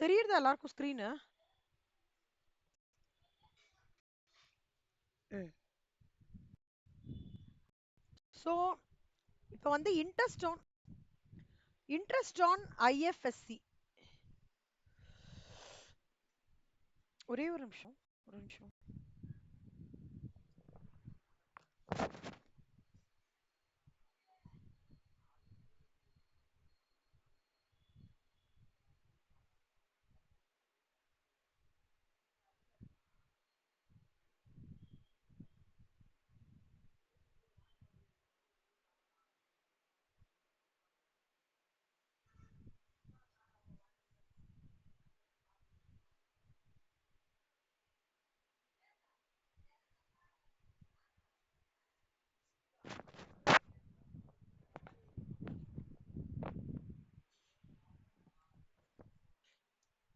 தெரியுறதா எல்லாருக்கும் screen? So இப்போ வந்து இன்ட்ரெஸ்ட் ஆன் ஐஎஃப்எஸ்சி. ஒரே ஒரு நிமிஷம், ஒரு நிமிஷம்.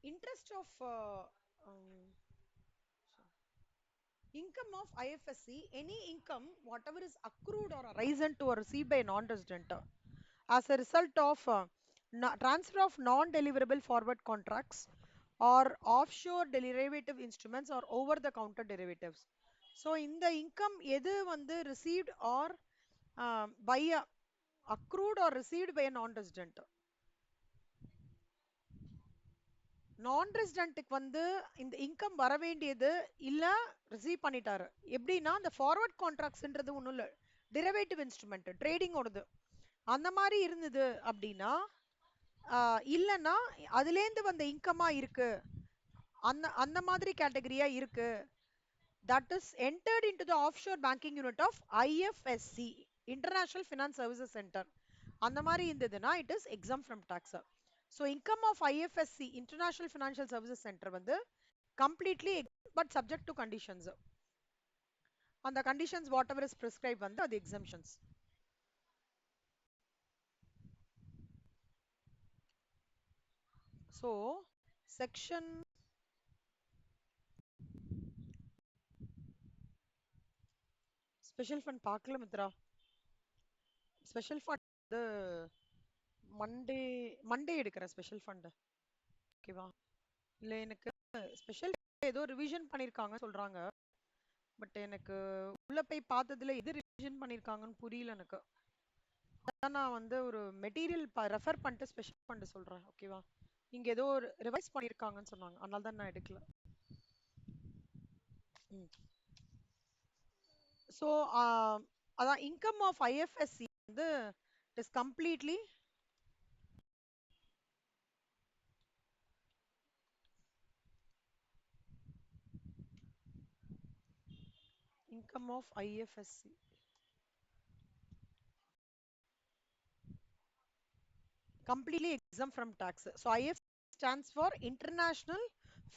Interest of income of IFSC, any income whatever is accrued or arisen to or received by a non-resident as a result of transfer of non-deliverable forward contracts or offshore derivative instruments or over the counter derivatives. So in the income எது வந்து received or by a accrued or received by a non-resident. நான்-ரெசிடென்ட்டுக்கு வந்து இந்த income வர வேண்டியது இல்ல receive பண்ணிட்டாரு. எப்படின்னா இந்த ஃபார்வர்ட் கான்ட்ராக்ட்ஸ்ன்றது ஒன்றும் இல்லை, டிரைவேட்டிவ் இன்ஸ்ட்ருமெண்ட் ட்ரேடிங்கோடது. அந்த மாதிரி இருந்தது அப்படின்னா இல்லைன்னா அதுலேருந்து வந்த இன்கமா இருக்கு, அந்த அந்த மாதிரி கேட்டகரியா இருக்கு, that is entered into the offshore banking unit of IFSC, International Finance Services Center. அந்த மாதிரி இருந்ததுன்னா it is exempt from tax. So income of IFSC, International Financial Services Center வந்து completely but subject to conditions. அந்த conditions whatever is prescribed வந்து அது exemptions. So section special fund பார்க்கல Mitra. Special fund வந்து Monday Monday எடுக்கிறேன் special fund. ஓகேவா? இல்ல எனக்கு ஸ்பெஷல் ஏதோ ரிவிஷன் பண்ணிருக்காங்க சொல்றாங்க, பட் எனக்கு உள்ள போய் பார்த்ததுல எது ரிவிஷன் பண்ணிருக்காங்கன்னு புரியல எனக்கு. அதான் நான் வந்து ஒரு மெட்டீரியல் ரெஃபர் பண்ணிட்டு ஸ்பெஷல் ஃபண்ட் சொல்றேன். ஓகேவா? இங்க ஏதோ ஒரு ரிவைஸ் பண்ணிருக்காங்கன்னு சொன்னாங்க, அதனால தான் நான் எடுக்கல. ஸோ அதான் இன்கம் ஆஃப் ஐஎஃப்எஸ்சி வந்து it is completely income of IFSC completely exempt from tax. So IFSC stands for International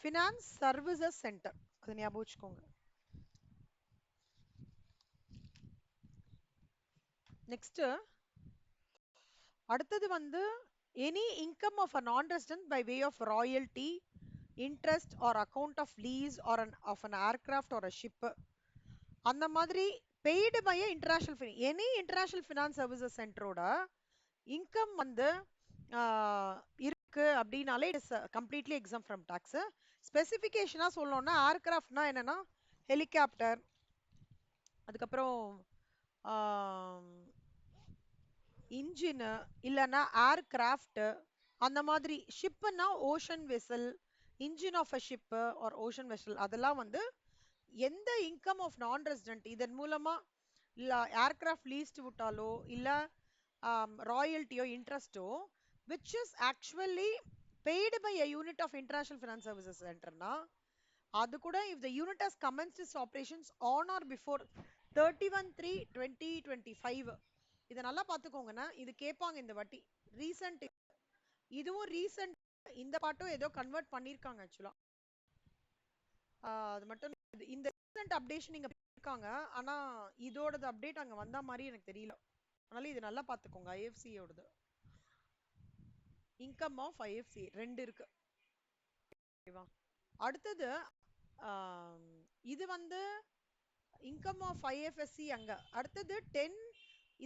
Finance Services Center. அது ஞாபகம் வச்சுக்கோங்க. நெக்ஸ்ட் அடுத்தது வந்து any income of a non resident by way of royalty, interest or account of lease or of an aircraft or a ship, அந்த மாதிரி paid by international any international finance services சென்டரோட income வந்து இருக்கு அப்படின்னாலே it is completely exempt from tax. ஸ்பெசிஃபிகேஷனா சொல்லணும்னா ஏர்கிராஃப்ட்னா என்னன்னா ஹெலிகாப்டர், அதுக்கப்புறம் இன்ஜின் இல்லைன்னா ஏர்கிராஃப்ட், அந்த மாதிரி ஷிப்புன்னா ocean vessel, engine of a ship or ocean vessel, அதெல்லாம் வந்து எந்த இன்கம் ஆஃப் நான் ரெசிடென்ட் இதன் மூலமா இல்ல ஏர்கிராஃப்ட் லீஸ்ட் விட்டாலோ இல்ல ராயல்ட்டியோ இன்ட்ரெஸ்டோ which is actually paid by a unit of International Finance Services Center னா அது கூட if the unit has commenced its operations on or before 31/3/2025. இதை நல்லா பார்த்துக்கோங்கன்னா இது கேட்பாங்க இந்த வாட்டி. ரீசன்ட் இதுவும் ரீசன்ட், இந்த பாட்டும் ஏதோ கன்வெர்ட் பண்ணிருக்காங்க ஆக்சுவலா. அது மட்டும் இந்த ரீசன்ட் அப்டேஷன் நீங்க இருக்காங்க, ஆனா இதோடது அப்டேட் அங்க வந்த மாதிரி எனக்கு தெரியல. அதனால இது நல்லா பார்த்துக்கோங்க. ஐஎஃப்சியோடது இன்கம் ஆஃப் ஐஎஃப்சி ரெண்டு இருக்கு. ஓகேவா? அடுத்தது இது வந்து இன்கம் ஆஃப் ஐஎஃப்எஸ்சி அங்க. அடுத்தது 10,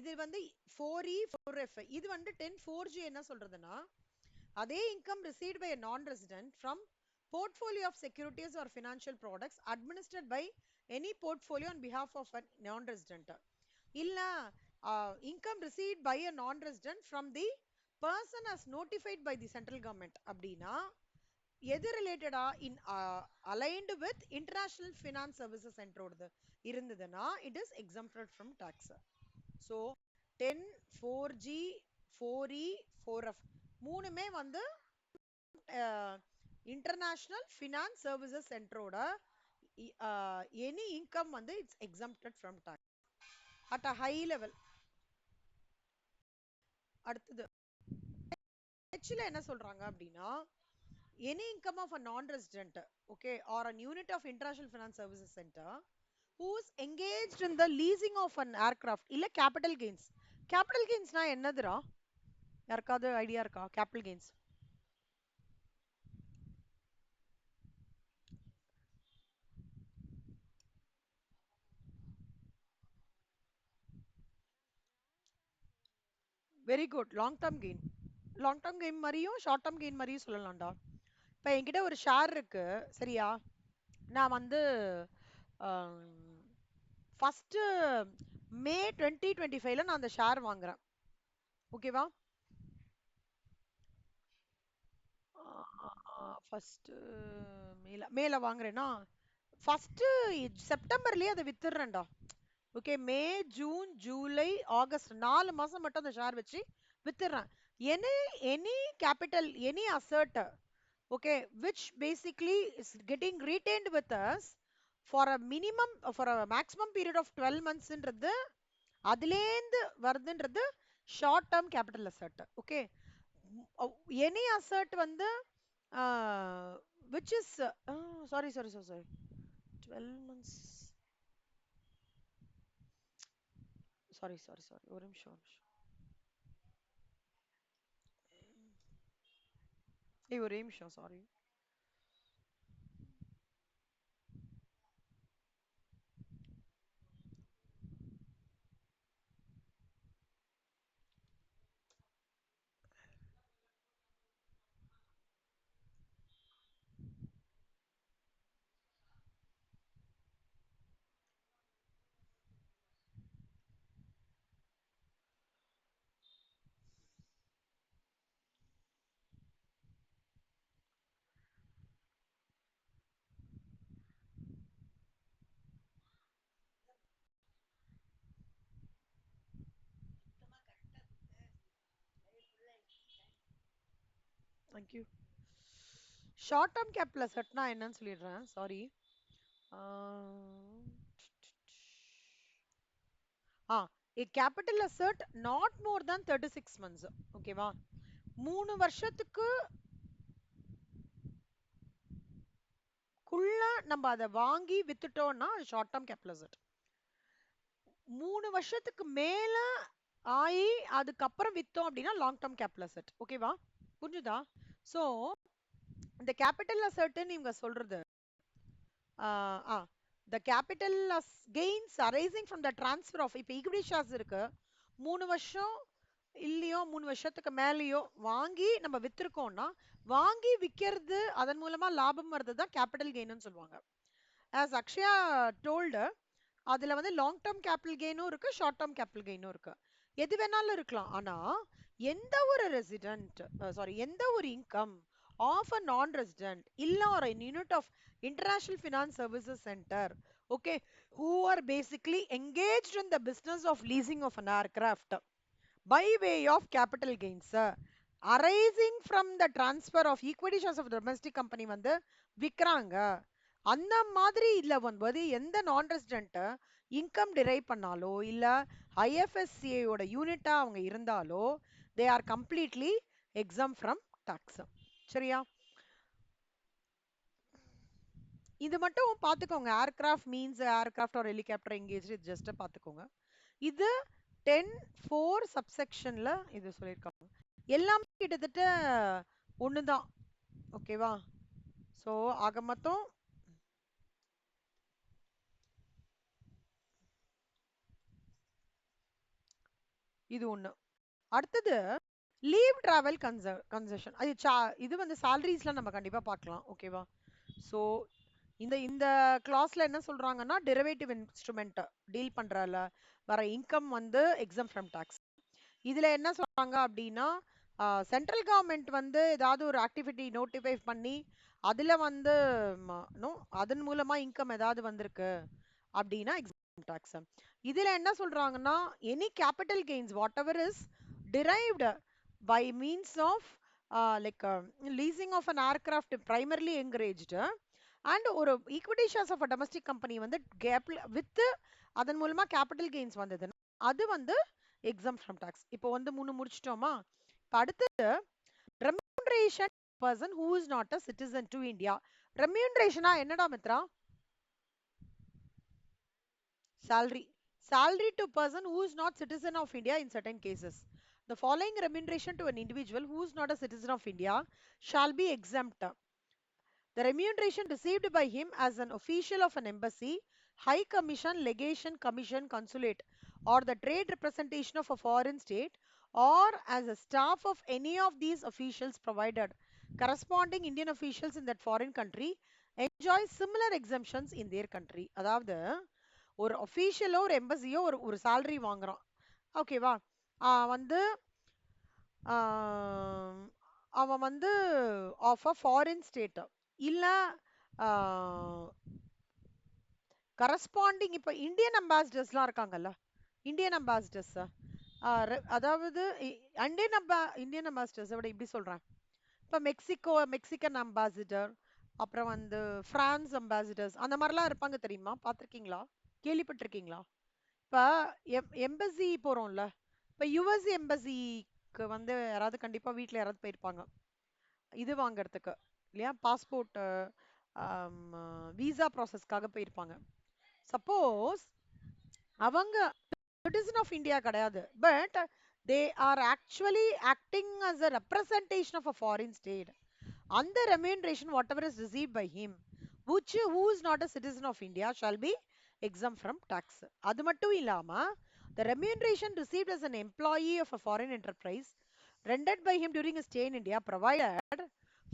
இது வந்து 4E 4F. இது வந்து 10 4G என்ன சொல்றதுன்னா அதே income received by a non-resident from portfolio of securities or financial products administered by any portfolio on behalf of a non-resident. இல்ல income received by a non-resident from the person as notified by the central government அப்படின்னா எது ரிலேட்டடா in aligned with international finance services சென்டரோடது இருந்ததுன்னா it is exempted from tax. So 10 4G 4E 4F மூணுமே வந்து international finance services சென்டரோட any income வந்து it's exempted from tax at a high level. அடுத்தது ஹெச்ல என்ன சொல்றாங்க அப்படின்னா any income of a non-resident, okay, or an unit of international finance services center who is engaged in the leasing of an aircraft இல்ல capital gains. capital gains னா என்னதுடா? யாருக்காவது idea இருக்கா? capital gains very good. Long term gain. Long term gain மாதிரியும் short term gain மாதிரியும் சொல்லலாம்டா. இப்போ என்கிட்ட ஒரு ஷேர் இருக்கு சரியா, நான் வந்து ஃபர்ஸ்ட் மே 2025ல நான் அந்த ஷேர் வாங்குறேன், ஓகேவா? ஃபர்ஸ்ட் மேல வாங்குறேன்னா ஃபர்ஸ்ட் செப்டம்பர்லயே அதை வித்துடுறேன்டா. Okay, May June July August 4 மாசம் மட்டும் அந்த ஷேர் வச்சு வித்துடுறேன். Any any capital any asset, okay, which basically is getting retained with us for a minimum for a maximum period of 12 months ன்றது அதுலேந்து வருதுன்றது short term capital asset. Okay, any asset வந்து which is sorry 12 months, sorry ஒரு நிமிஷம் ஒரே நிமிஷம் sorry. Thank you. Short term capital அசெட்னா என்னன்னு சொல்லிடுறேன், sorry. a capital asset not more than 36 months, ஓகேவா? 3 வருஷத்துக்கு குள்ள நம்ம அதை வாங்கி வித்துட்டோம்னா ஷார்ட் டேர்ம் கேபிட்டல் அசெட். 3 வருஷத்துக்கு மேல ஆகி அதுக்கப்புறம் வித்தோம் அப்படின்னா லாங் டேர்ம் கேபிட்டல் அசெட், ஓகேவா? புரிஞ்சுதா? சோ இந்த கேபிட்டல் அசெட்னு இவங்க சொல்றது the capital gains arising from the transfer of, இப்ப equity shares இருக்கு, 3 வருஷம் இல்லையோ 3 வருஷத்துக்கு மேலேயோ வாங்கி நம்ம வித்திருக்கோம்னா வாங்கி விக்கிறது அதன் மூலமா லாபம் வர்றது தான் கேபிட்டல் கெயின்னு சொல்லுவாங்க. as அக்ஷயா told, அதுல வந்து லாங் டேர்ம் கேபிட்டல் கெயினும் இருக்கு, ஷார்ட் டேர்ம் கேபிட்டல் கெயினும் இருக்கு. எது வேணாலும் இருக்கலாம். ஆனா எந்த ஒரு ரெசிடென்ட் எந்த ஒரு income of a non resident இல்ல ஒரு unit of international finance services center, okay, who are basically engaged in the business of leasing of an aircraft by way of capital gains arising from the transfer of equity shares of domestic company வந்து விக்கிறாங்க. அந்த மாதிரி இல்ல வந்து எந்த நான் resident income drive பண்ணாலோ இல்ல IFSCA ஓட யூனிட்டா அவங்க இருந்தாலோ they are completely exempt from tax. சரியா? இது மட்டும் பாத்துக்கோங்க. Aircraft means aircraft or helicopter engage, இது ஜஸ்ட் பாத்துக்கோங்க. இது 10(4) சப்செக்ஷன்ல இது சொல்லியிருக்காங்க. எல்லாமே கிட்டத்தட்ட ஒண்ணுதான், ஓகேவா? சோ ஆக மொத்தம் இது ஒண்ணு. அடுத்தது லீவ் டிராவல் கன்செஷன் அது இது வந்து சாலரிஸ்ல நம்ம கண்டிப்பா பார்க்கலாம். ஓகேவா? ஸோ இந்த இந்த கிளாஸ்ல என்ன சொல்றாங்கன்னா டெரிவேட்டிவ் இன்ஸ்ட்ருமெண்ட் டீல் பண்றல வர இன்கம் வந்து எக்ஸம் ஃப்ரம் டாக்ஸ். இதுல என்ன சொல்றாங்க அப்படின்னா சென்ட்ரல் கவர்மெண்ட் வந்து ஏதாவது ஒரு ஆக்டிவிட்டி நோட்டிஃபை பண்ணி அதுல வந்து நோ அதன் மூலமா இன்கம் ஏதாவது வந்திருக்கு அப்படின்னா எக்ஸம் டாக்ஸ். இதுல என்ன சொல்றாங்கன்னா any capital gains what ever is derived by means of leasing of an aircraft primarily encouraged and ஒரு equity shares of a domestic company வந்து கேப்ல வித் அதன் மூலமா கேபிட்டல் கெயின்ஸ் வந்ததுன்னா அது வந்து எக்ஸம் ஃப்ரம் டாக்ஸ். இப்போ வந்து 3 முடிச்சிட்டோமா? இப்போ அடுத்தது remuneration person who is not a citizen to India. ரெம்யூனரேஷனா என்னடா Mithra? Salary. Salary to person who is not citizen of India in certain cases. The following remuneration to an individual who is not a citizen of India shall be exempt. The remuneration received by him as an official of an embassy, high commission, legation, commission, consulate, or the trade representation of a foreign state, or as a staff of any of these officials provided corresponding Indian officials in that foreign country enjoy similar exemptions in their country. அதாவது ஒரு அஃபீஷியலோ ஒரு எம்பசியோ ஒரு ஒரு salary வாங்குறான். ஓகேவா? வந்து ஆஹ் அவன் வந்து ஆஃப் அ ஃபாரின் ஸ்டேட் இல்ல கரஸ்பாண்டிங் இப்ப இந்தியன் அம்பாசிடர்ஸ்லாம் இருக்காங்கல்ல, இந்தியன் அம்பாசிடர்ஸ் அதாவது இந்தியன் அம்பாசிடர்ஸ் விட இப்படி சொல்றேன். இப்ப மெக்சிகன் அம்பாசிடர், அப்புறம் வந்து பிரான்ஸ் அம்பாசிடர்ஸ் அந்த மாதிரிலாம் இருப்பாங்க தெரியுமா? பார்த்திருக்கீங்களா? கேள்விப்பட்டிருக்கீங்களா? இப்ப எம்பசி போறோம்ல, இப்ப யுஎஸ் எம்பசிக்கு வந்து யாராவது கண்டிப்பா வீட்ல யாராவது போயிருப்பாங்க இது வாங்குறதுக்கு இல்லையா? பாஸ்போர்ட் விசா ப்ராசஸ்க்காக போயிருப்பாங்க. சப்போஸ் அவங்க citizen of India கிடையாது, but they are actually acting as a representation of a foreign state. அந்த remuneration whatever is received by him which who is not a citizen of India shall be exempt from tax. அது மட்டும் இல்லாம the remuneration received as an employee of a foreign enterprise rendered by him during his stay in India provided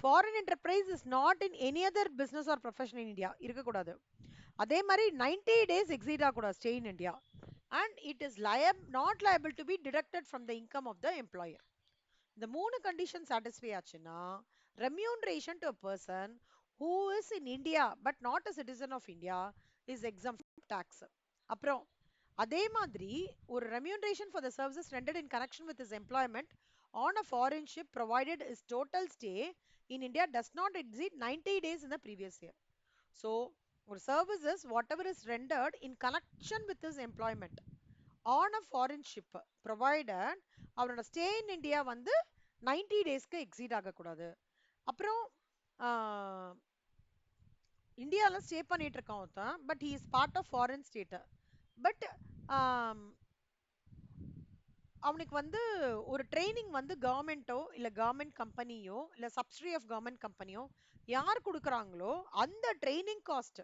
foreign enterprise is not in any other business or profession in India இருக்கக்கூடாது. அதே மாதிரி 90 days exceed ஆகக்கூடாது stay in India and it is not liable to be deducted from the income of the employer. இந்த 3 condition satisfy ஆச்சுன்னா remuneration to a person who is in India but not a citizen of India is exempt from tax. அப்புறம் அதே மாதிரி ஒரு remuneration for the services rendered in connection with his employment on a foreign ship provided his total stay in India does not exceed 90 days in the previous year. So ஒரு services whatever is rendered in connection with his employment on a foreign ship provided அவரோட stay in India வந்து 90 டேஸ்க்கு exceed ஆகக்கூடாது. அப்புறம் இந்தியால stay பண்ணிட்டு இருக்கான் ஒருத்தன், but he is part of foreign state. But அவனுக்கு வந்து ஒரு ட்ரைனிங் வந்து கவர்மெண்ட்டோ இல்ல கவர்மெண்ட் கம்பெனியோ இல்ல சப்சிடரி ஆஃப் கவர்மெண்ட் கம்பெனியோ யார் கொடுக்குறாங்களோ அந்த ட்ரைனிங் காஸ்ட்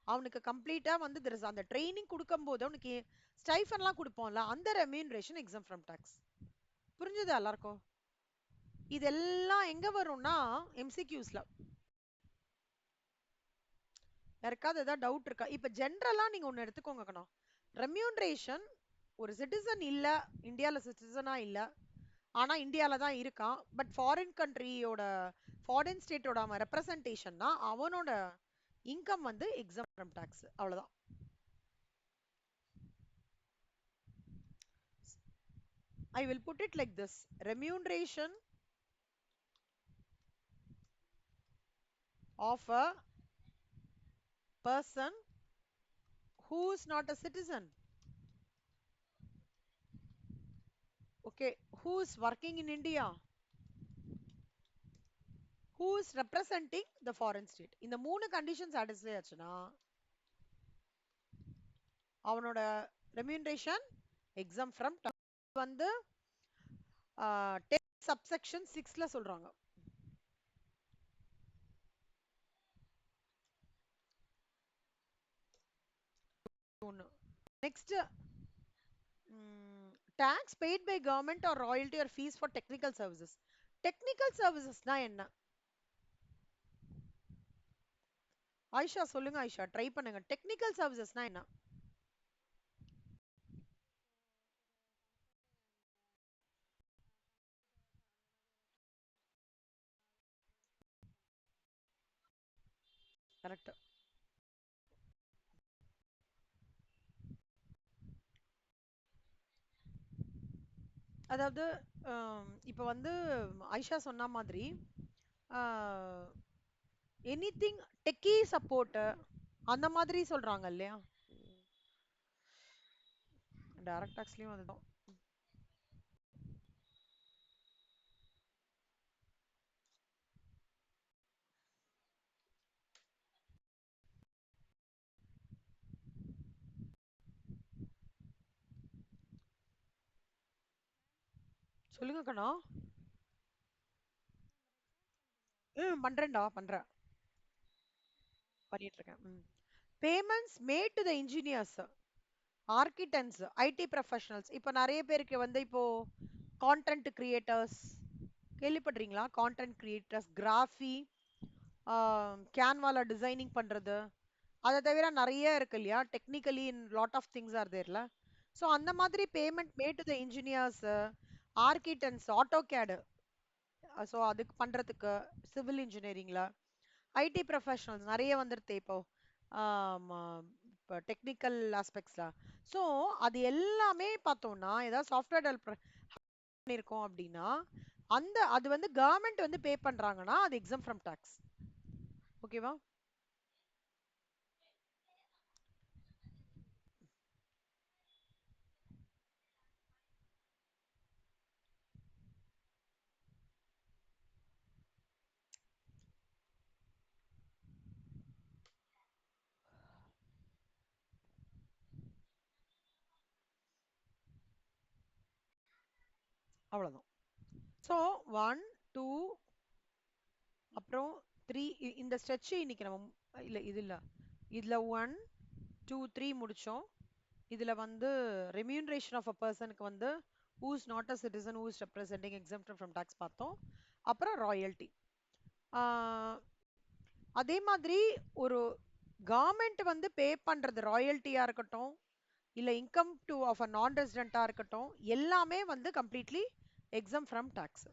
அவனுக்கு கம்ப்ளீட்டா வந்து அந்த ட்ரைனிங் கொடுக்கும் போது அவனுக்கு ஸ்டைஃபன்லாம் கொடுப்போம்ல, அந்த ரெம்யூனரேஷன் எக்ஸம் ஃப்ரம் டாக்ஸ். புரிஞ்சுதா எல்லாருக்கும்? இதெல்லாம் எங்க வரும்னா எம்சிக்யூஸ்ல. யாருக்காவது ஏதாவது டவுட் இருக்கா? இப்ப ஜென்ரலா நீங்க ஒண்ணு எடுத்துக்கோங்க. ரெம்யூனரேஷன் ஒரு சிட்டிசன் இல்ல, இந்தியால சிட்டிசனா இல்ல, ஆனா இந்தியால தான் இருக்கான், பட் ஃபாரின் கண்ட்ரியோட ஃபாரின் ஸ்டேட்டோட அவன் ரெப்ரசன்டேஷன்னா அவனோட இன்கம் வந்து எக்ஸம் ஃப்ரம் டாக்ஸ். அவ்வளவுதான். I will put it like this. Remuneration of a person who is not a citizen, okay, who is working in India, who is representing the foreign state. இந்த 3 condition satisfy ஆச்சுன்னா அவனோட remuneration exam from வந்து subsection 6ல சொல்றாங்க. Next tax paid by government or royalty or fees for technical services. Technical services na என்ன? ஆயிஷா சொல்லுங்க Ayesha, try பண்ணுங்க. Technical சர்வீசஸ்னா என்ன? Correct. அதாவது இப்போ வந்து ஆயிஷா சொன்ன மாதிரி எனிதிங் டெக்கி சப்போர்ட் அந்த மாதிரி சொல்றாங்க இல்லையா? டைரக்ட் டாக்ஸ்லயும் அதுதான். சொல்லுங்க கண்ணா. பண்றேன்டா பண்றேன். பண்ணிட்டு இருக்கேன். Payments made to the engineers, architects, IT professionals. இப்போ நிறைய பேருக்கு வந்து இப்போ கான்டென்ட் கிரியேட்டர்ஸ் கேள்விப்படுறீங்களா? கான்டென்ட் கிரியேட்டர்ஸ், கிராஃபி, கேன்வால டிசைனிங் பண்றது, அதை தவிர நிறைய இருக்கு இல்லையா? Technically in lot of things are தேர்ல. ஸோ அந்த மாதிரி payment made to the engineers, architects, AutoCAD, so அதுக்கு பண்றதுக்கு, சிவில் இன்ஜினியரிங்ல, ஐடி ப்ரொஃபஷனல்ஸ் நிறைய வந்துருது இப்போ. இப்போ டெக்னிக்கல் ஆஸ்பெக்ட்ஸ்ல. ஸோ அது எல்லாமே பார்த்தோம்னா ஏதாவது சாஃப்ட்வேர் டெவலப்பர் பண்ணியிருக்கோம் அப்படின்னா அது வந்து கவர்மெண்ட் வந்து பே பண்றாங்கன்னா அது எக்ஸம் ஃப்ரம் டாக்ஸ். ஓகேவா? அவ்வளவுதான். ஸோ 1 2 அப்புறம் 3, இந்த ஸ்ட்ரெச் இன்னைக்கு நம்ம இல்ல இது இல்ல, இதுல 1 2 3 முடிச்சோம். இதுல வந்து ரெமியூனரேஷன் ஆஃப் அ பர்சனுக்கு வந்து who is not a citizen who is representing exempted from tax பார்த்தோம். அப்புறம் ராயல்டி. அதே மாதிரி ஒரு கவர்மெண்ட் வந்து பே பண்றது ராயல்ட்டியா இருக்கட்டும், இல்ல இன்கம் டு ஆஃப் அ நான் ரெசிடென்ட்டா இருக்கட்டும், எல்லாமே வந்து கம்ப்ளீட்லி எக்ஸம் ஃப்ரம் டாக்ஸ்.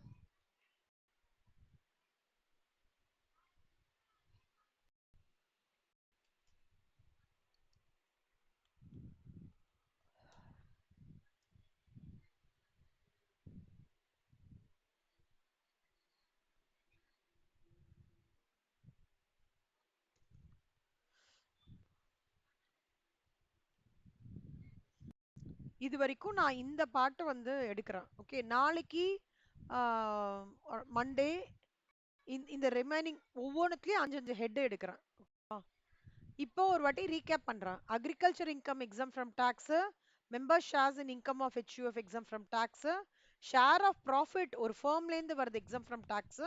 இது வரைக்கும் நான் இந்த பாட்டு வந்து எடுக்கிறேன். ஓகே, நாளைக்கு மண்டே இந்த ரிமைனிங் ஒவ்வொன்றுத்துலயும் 5 ஹெட் எடுக்கிறேன். இப்போ ஒரு வாட்டி ரீகேப் பண்றேன். Agriculture income exempt from tax, member shares in income of HUF exempt from tax, share of profit ஒரு ஃபர்ம்ல இருந்து வருது எக்ஸம் ஃப்ரம் டாக்ஸ்,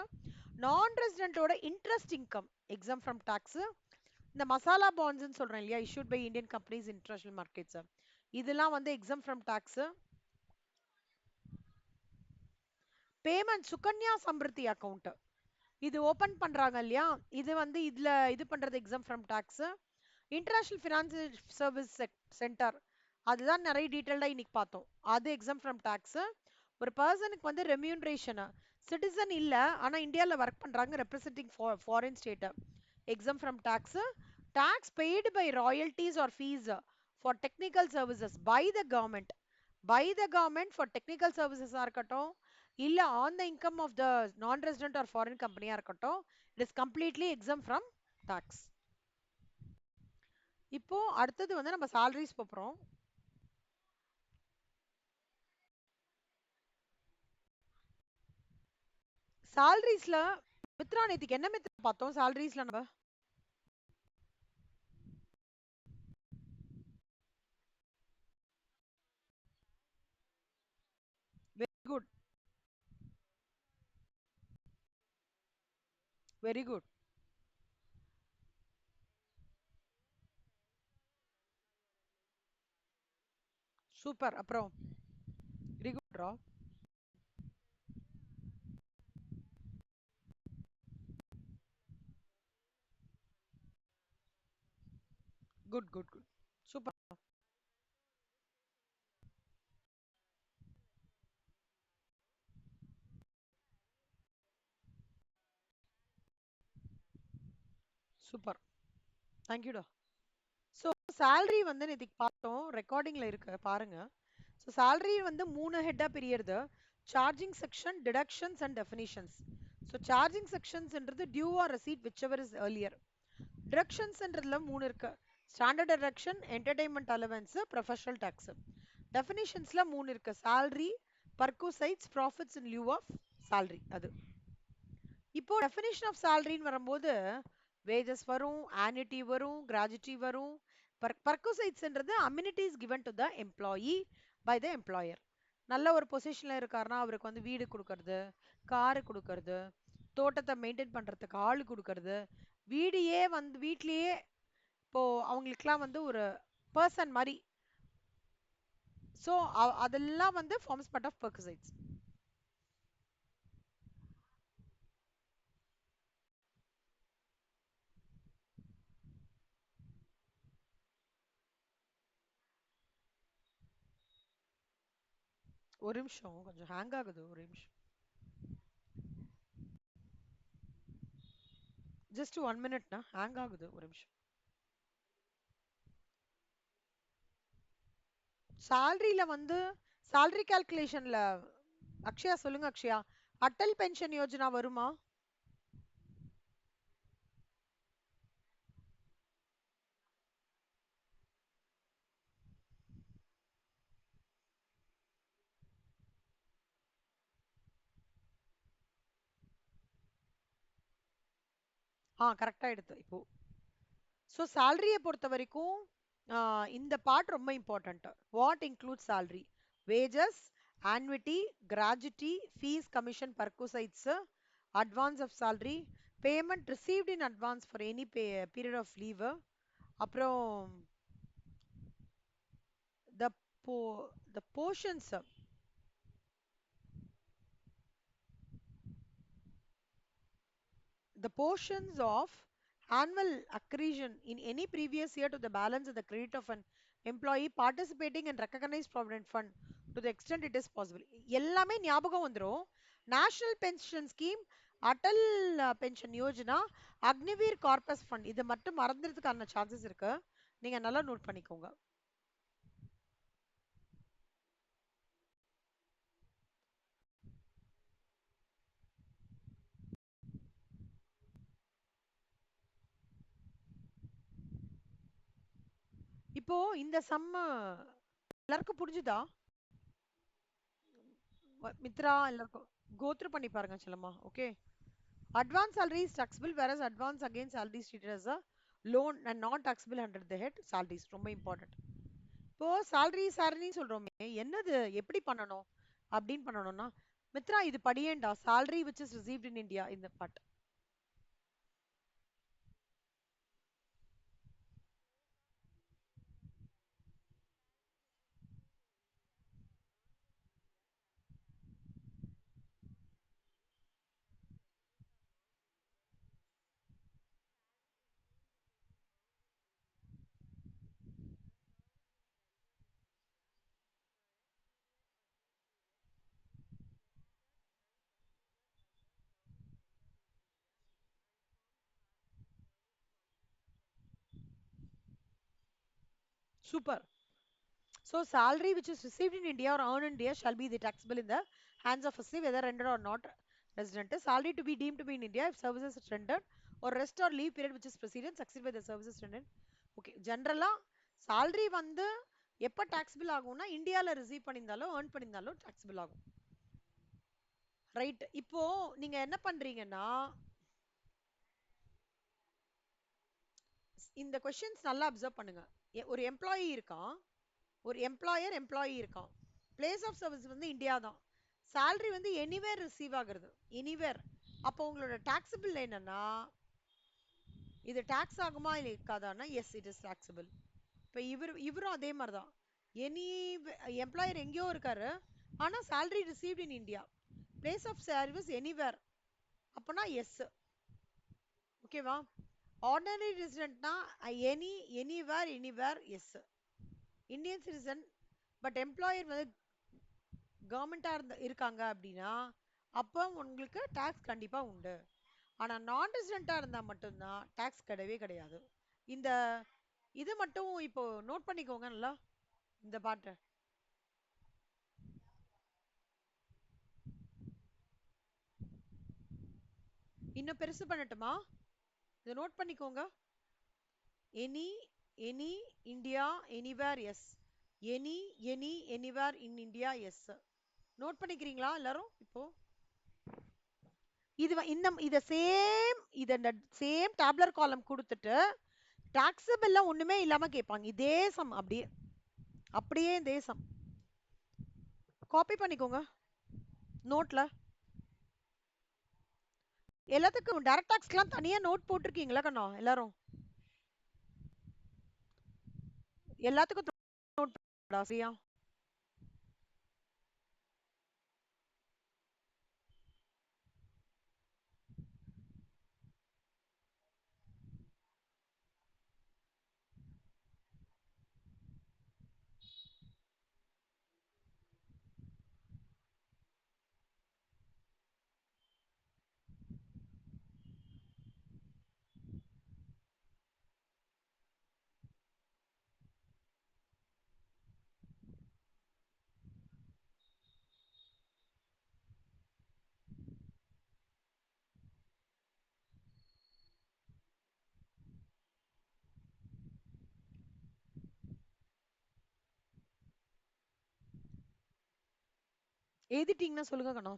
நான் ரெசிடென்ட்டோட interest income exempt from tax, இந்த மசாலா பாண்ட்ஸ்னு சொல்றேன் இல்லையா, issued by Indian companies international markets, இதெல்லாம் வந்து exempt from tax. Payment Sukanya Samriddhi account இது ஓபன் பண்றாங்க இல்லையா, இது வந்து இதுல இது பண்றது exempt from tax. International financial service centre, அதுதான் நிறைய டீட்டெயில்டா இன்னைக்கு பார்த்தோம், அது எக்ஸம் ஃப்ரம் டாக்ஸ். ஒரு பர்சனுக்கு வந்து ரெமியூனரேஷன், சிட்டிசன் இல்ல ஆனா இந்தியால ஒர்க் பண்றாங்க, representing foreign state, exempt from tax. Tax paid by royalties or fees for technical services by the government, for technical சர்வீசஸா இருக்கட்டும், இல்ல on the income of the non resident or foreign கம்பெனியா இருக்கட்டும், it is completely exempt from tax. இப்போ அடுத்தது வந்து நம்ம salaries போறோம். சாலரிஸ்ல மித்ரா நேத்திக்கு என்ன மித்ரா பார்த்தோம் சாலரிஸ்ல நம்ம? Very good, very good, super. அப்புறம் Mithra. Good good good. Super. Super. தேங்க்யூடா. ஸோ salary வந்து நேத்திக்கு பார்த்தோம், ரெக்கார்டிங்ல இருக்கு பாருங்க. ஸோ salary வந்து 3 ஹெட்டா பிரியறது. Charging section, deductions and definitions. So charging செக்ஷன்ஸ்ன்றது due or receipt whichever is earlier. டிடக்ஷன்ஸ்ன்றதுல 3 இருக்கு. Standard deduction, entertainment allowance, professional tax. டெஃபினிஷன்ஸ்ல 3 இருக்கு. salary, perquisites, profits in lieu of salary. அது இப்போ டெஃபினிஷன் ஆஃப் சேலரின்னு வரும்போது வேஜஸ் வரும், ஆனிட்டி வரும், கிராஜுட்டி வரும். பர்குசைட்ஸ்ன்றது amenities given to the employee by the employer. நல்ல ஒரு பொசிஷன்ல இருக்காருன்னா அவருக்கு வந்து வீடு கொடுக்கறது, காரு கொடுக்கறது, தோட்டத்தை மெயின்டைன் பண்றதுக்கு ஆள் கொடுக்கறது, வீடையே வந்து வீட்லயே இப்போ அவங்களுக்குலாம் வந்து ஒரு பர்சன் மாதிரி. ஸோ அதெல்லாம் வந்து ஃபார்ம்ஸ் பார்ட் ஆஃப் பர்குசைட்ஸ். ஒரு நிமிஷம், கொஞ்சம் ஹேங் ஆகுது, ஒரு நிமிஷம். ஜஸ்ட் 1 மினிட்னா ஹேங் ஆகுது, ஒரு நிமிஷம். சேலரியில வந்து சேலரி கால்குலேஷன்ல அக்ஷயா சொல்லுங்க அக்ஷயா. அட்டல் பென்ஷன் யோஜனா வருமா? கரெக்டா எடுத்து இப்போ. ஸோ சேலரியை பொறுத்த வரைக்கும் இந்த பார்ட் ரொம்ப important. What include salary? Wages, annuity, gratuity, fees, commission, perquisites, advance of salary, payment received in advance for any period of leave, அப்புறம் த போ the portions, the portions of annual accretion in any previous year to the balance of the credit of an employee participating in recognized provident fund to the extent it is possible. எல்லாமே ஞாபகம் வந்துரும். National pension scheme, Atal pension Yojana, Agniveer corpus fund, இது மட்டும் மறந்துறதுக்கான chances இருக்கு. நீங்க நல்லா note பண்ணிக்கோங்க. இப்போ இந்த சம்ம எல்லாருக்கும் புரிஞ்சுதா மித்ரா? எல்லாருக்கும் கோத்ரு பண்ணி பாருங்க செல்லம்மா. Okay. Advance salary is taxable, whereas advance against salary is treated as a loan and not taxable under the head salaries. ரொம்ப இம்பார்ட்டன்ட். இப்போ salary salary சொல்றோமே, என்னது எப்படி பண்ணணும் அப்படின்னு பண்ணணும்னா, மித்ரா இது படியேண்டா. salary which is received in India இந்த part. Super. So salary which is received in India or earned in India shall be the taxable in the hands of receive whether rendered or not resident. Salary to be deemed to be in India if services rendered or rest or leave period which is preceded succeed by the services rendered. Okay. ஜென்ரலா salary வந்து எப்ப taxable ஆகும்னா இந்தியால receive பண்ணியிருந்தாலும் earn பண்ணியிருந்தாலும் taxable ஆகும். Right. இப்போ நீங்க என்ன பண்றீங்கன்னா இந்த கொஸ்டின்ஸ் நல்லா அப்சர்வ் பண்ணுங்க. ஒரு எம்ப்ளாயி இருக்கான், ஒரு எம்ப்ளாயி இருக்கான். பிளேஸ் ஆஃப் சர்வீஸ் வந்து இந்தியா தான். salary வந்து எனிவேர் ரிசீவ் ஆகுறது, எனிவேர். அப்போ உங்களோட டாக்ஸபிள் என்னன்னா, இது டாக்ஸ் ஆகுமா இல்லை இருக்காதான்னா எஸ் இட் இஸ் டாக்ஸபிள். இப்போ இவரும் அதே மாதிரி தான். எனி எம்ப்ளாயர் எங்கேயோ இருக்காரு, ஆனா salary received in India, place of service anywhere, அப்பனா எஸ். ஓகேவா? ஆர்டினரி ரெசிடென்ட்னா any, anywhere, anywhere yes. Indian citizen but employer வந்து கவர்மெண்டா இருக்காங்க அப்படின்னா அப்போ உங்களுக்கு டாக்ஸ் கண்டிப்பா உண்டு. ஆனா நான் ரெசிடென்ட்டா இருந்தா மட்டும்தான் டாக்ஸ் கிடையவே கிடையாது. இந்த இது மட்டும் இப்போ நோட் பண்ணிக்கோங்க நல்லா, இந்த பாட்டை. இன்னும் பெருசு பண்ணட்டுமா? இதை நோட் பண்ணிக்கோங்க. Any, any, India, anywhere yes. Any, any, anywhere in India yes. Note பண்ணிக்கிறீங்களா எல்லாரும் இப்போ? இது இந்த இத சேம், இத சேம் டேப்லர் காலம் கொடுத்துட்டு டாக்ஸபிள் ஒண்ணுமே இல்லாம கேட்பாங்க. இதே சம் அப்படியே, அப்படியே இதே சம் காப்பி பண்ணிக்கோங்க நோட்ல. எல்லாத்துக்கும் டைரக்ட் டாக்ஸ்க்குலாம் தனியா நோட் போட்டிருக்கீங்களா கண்ணா எல்லாரும்? எல்லாத்துக்கும் நோட் சரியா? எழுதிட்டீங்கன்னா சொல்லுங்க கண்ணா.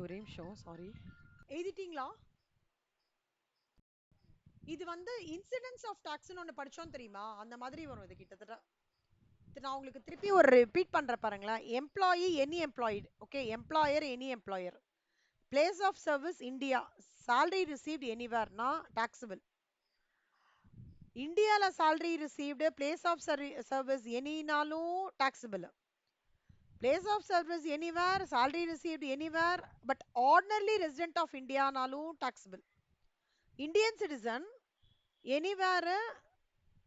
ஒரே நிமிஷம், சாரி. எழுதிட்டீங்களா? இது வந்து இன்சிடென்ஸ் ஆஃப் டாக்ஸ்னு ஒன்று படிச்சோம் தெரியுமா? அந்த மாதிரி வரும் இது கிட்டத்தட்ட. இது நான் உங்களுக்கு திருப்பி ஒரு ரிப்பீட் பண்ற பாருங்களேன். Employee, any employed. Okay, employer, any employer. Place of service India, salary received எனிவேர்னா டாக்ஸபிள். இந்தியால salary received place of service எனினாலும் taxable. Place of service anywhere, salary received anywhere but ordinarily resident of இந்தியானாலும் taxable. Indian citizen anywhere,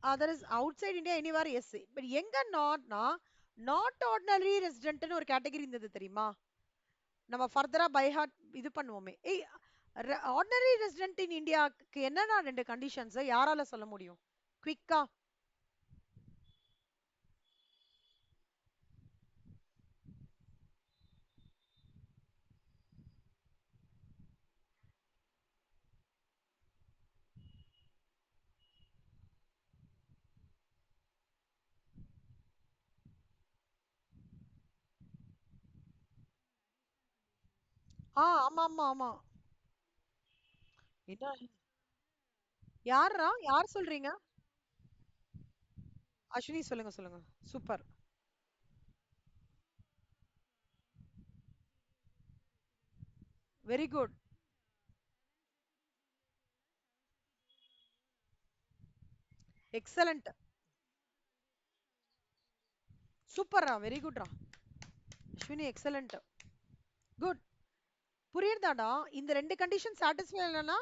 other is outside India anywhere yes. But எங்க நாட்னா not ordinary ரெசிடென்ட்னு ஒரு category இருந்தது தெரியுமா? நம்ம ஃபர்தரா by heart இது பண்ணுவோமே. ஏய், ஆர்டினரி ரெசிடென்ட் இன் இந்தியாக்கு என்னன்னா ரெண்டு கண்டிஷன்ஸ் யாரால சொல்ல முடியும் குவிக்கா? ஆமா ஆமா ஆமா. என்ன? யாரா, யார் சொல்றீங்க? அஸ்வினி சொல்லுங்க சொல்லுங்க. சூப்பர். Very good. எக்ஸலண்ட். சூப்பர்ரா, வெரி குட்ரா. அஸ்வினி எக்ஸலண்ட். குட். புரியுதாடா? இந்த ரெண்டு கண்டிஷன் சாட்டிஸ்ஃபை இல்லைன்னா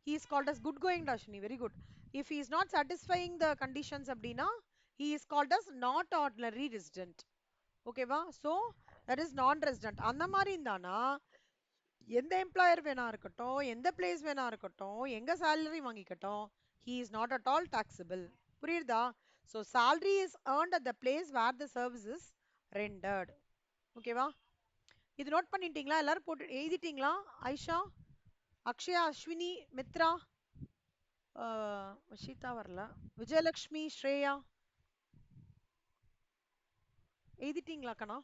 he is called as good going டா Ashwini. Very good. if he is not satisfying the conditions அப்படின்னா he is called as not ordinary resident. ஓகேவா? so that is non resident. அந்த மாதிரி இருந்தானா எந்த எம்ப்ளாயர் வேணா இருக்கட்டும், எந்த பிளேஸ் வேணா இருக்கட்டும், எங்க salary வாங்கிக்கட்டும், he is not at all taxable. புரியுதா? so salary is earned at the place where the service is rendered. ஓகேவா? இது நோட் பண்ணிட்டீங்களா? எல்லாரும் போட்டு எழுதிட்டீங்களா? ஐஷா, அக்ஷயா, அஸ்வினி, மித்ரா, வஷிதா வரல, விஜயலட்சுமி, ஸ்ரேயா எழுதிட்டீங்களா கண்ணா?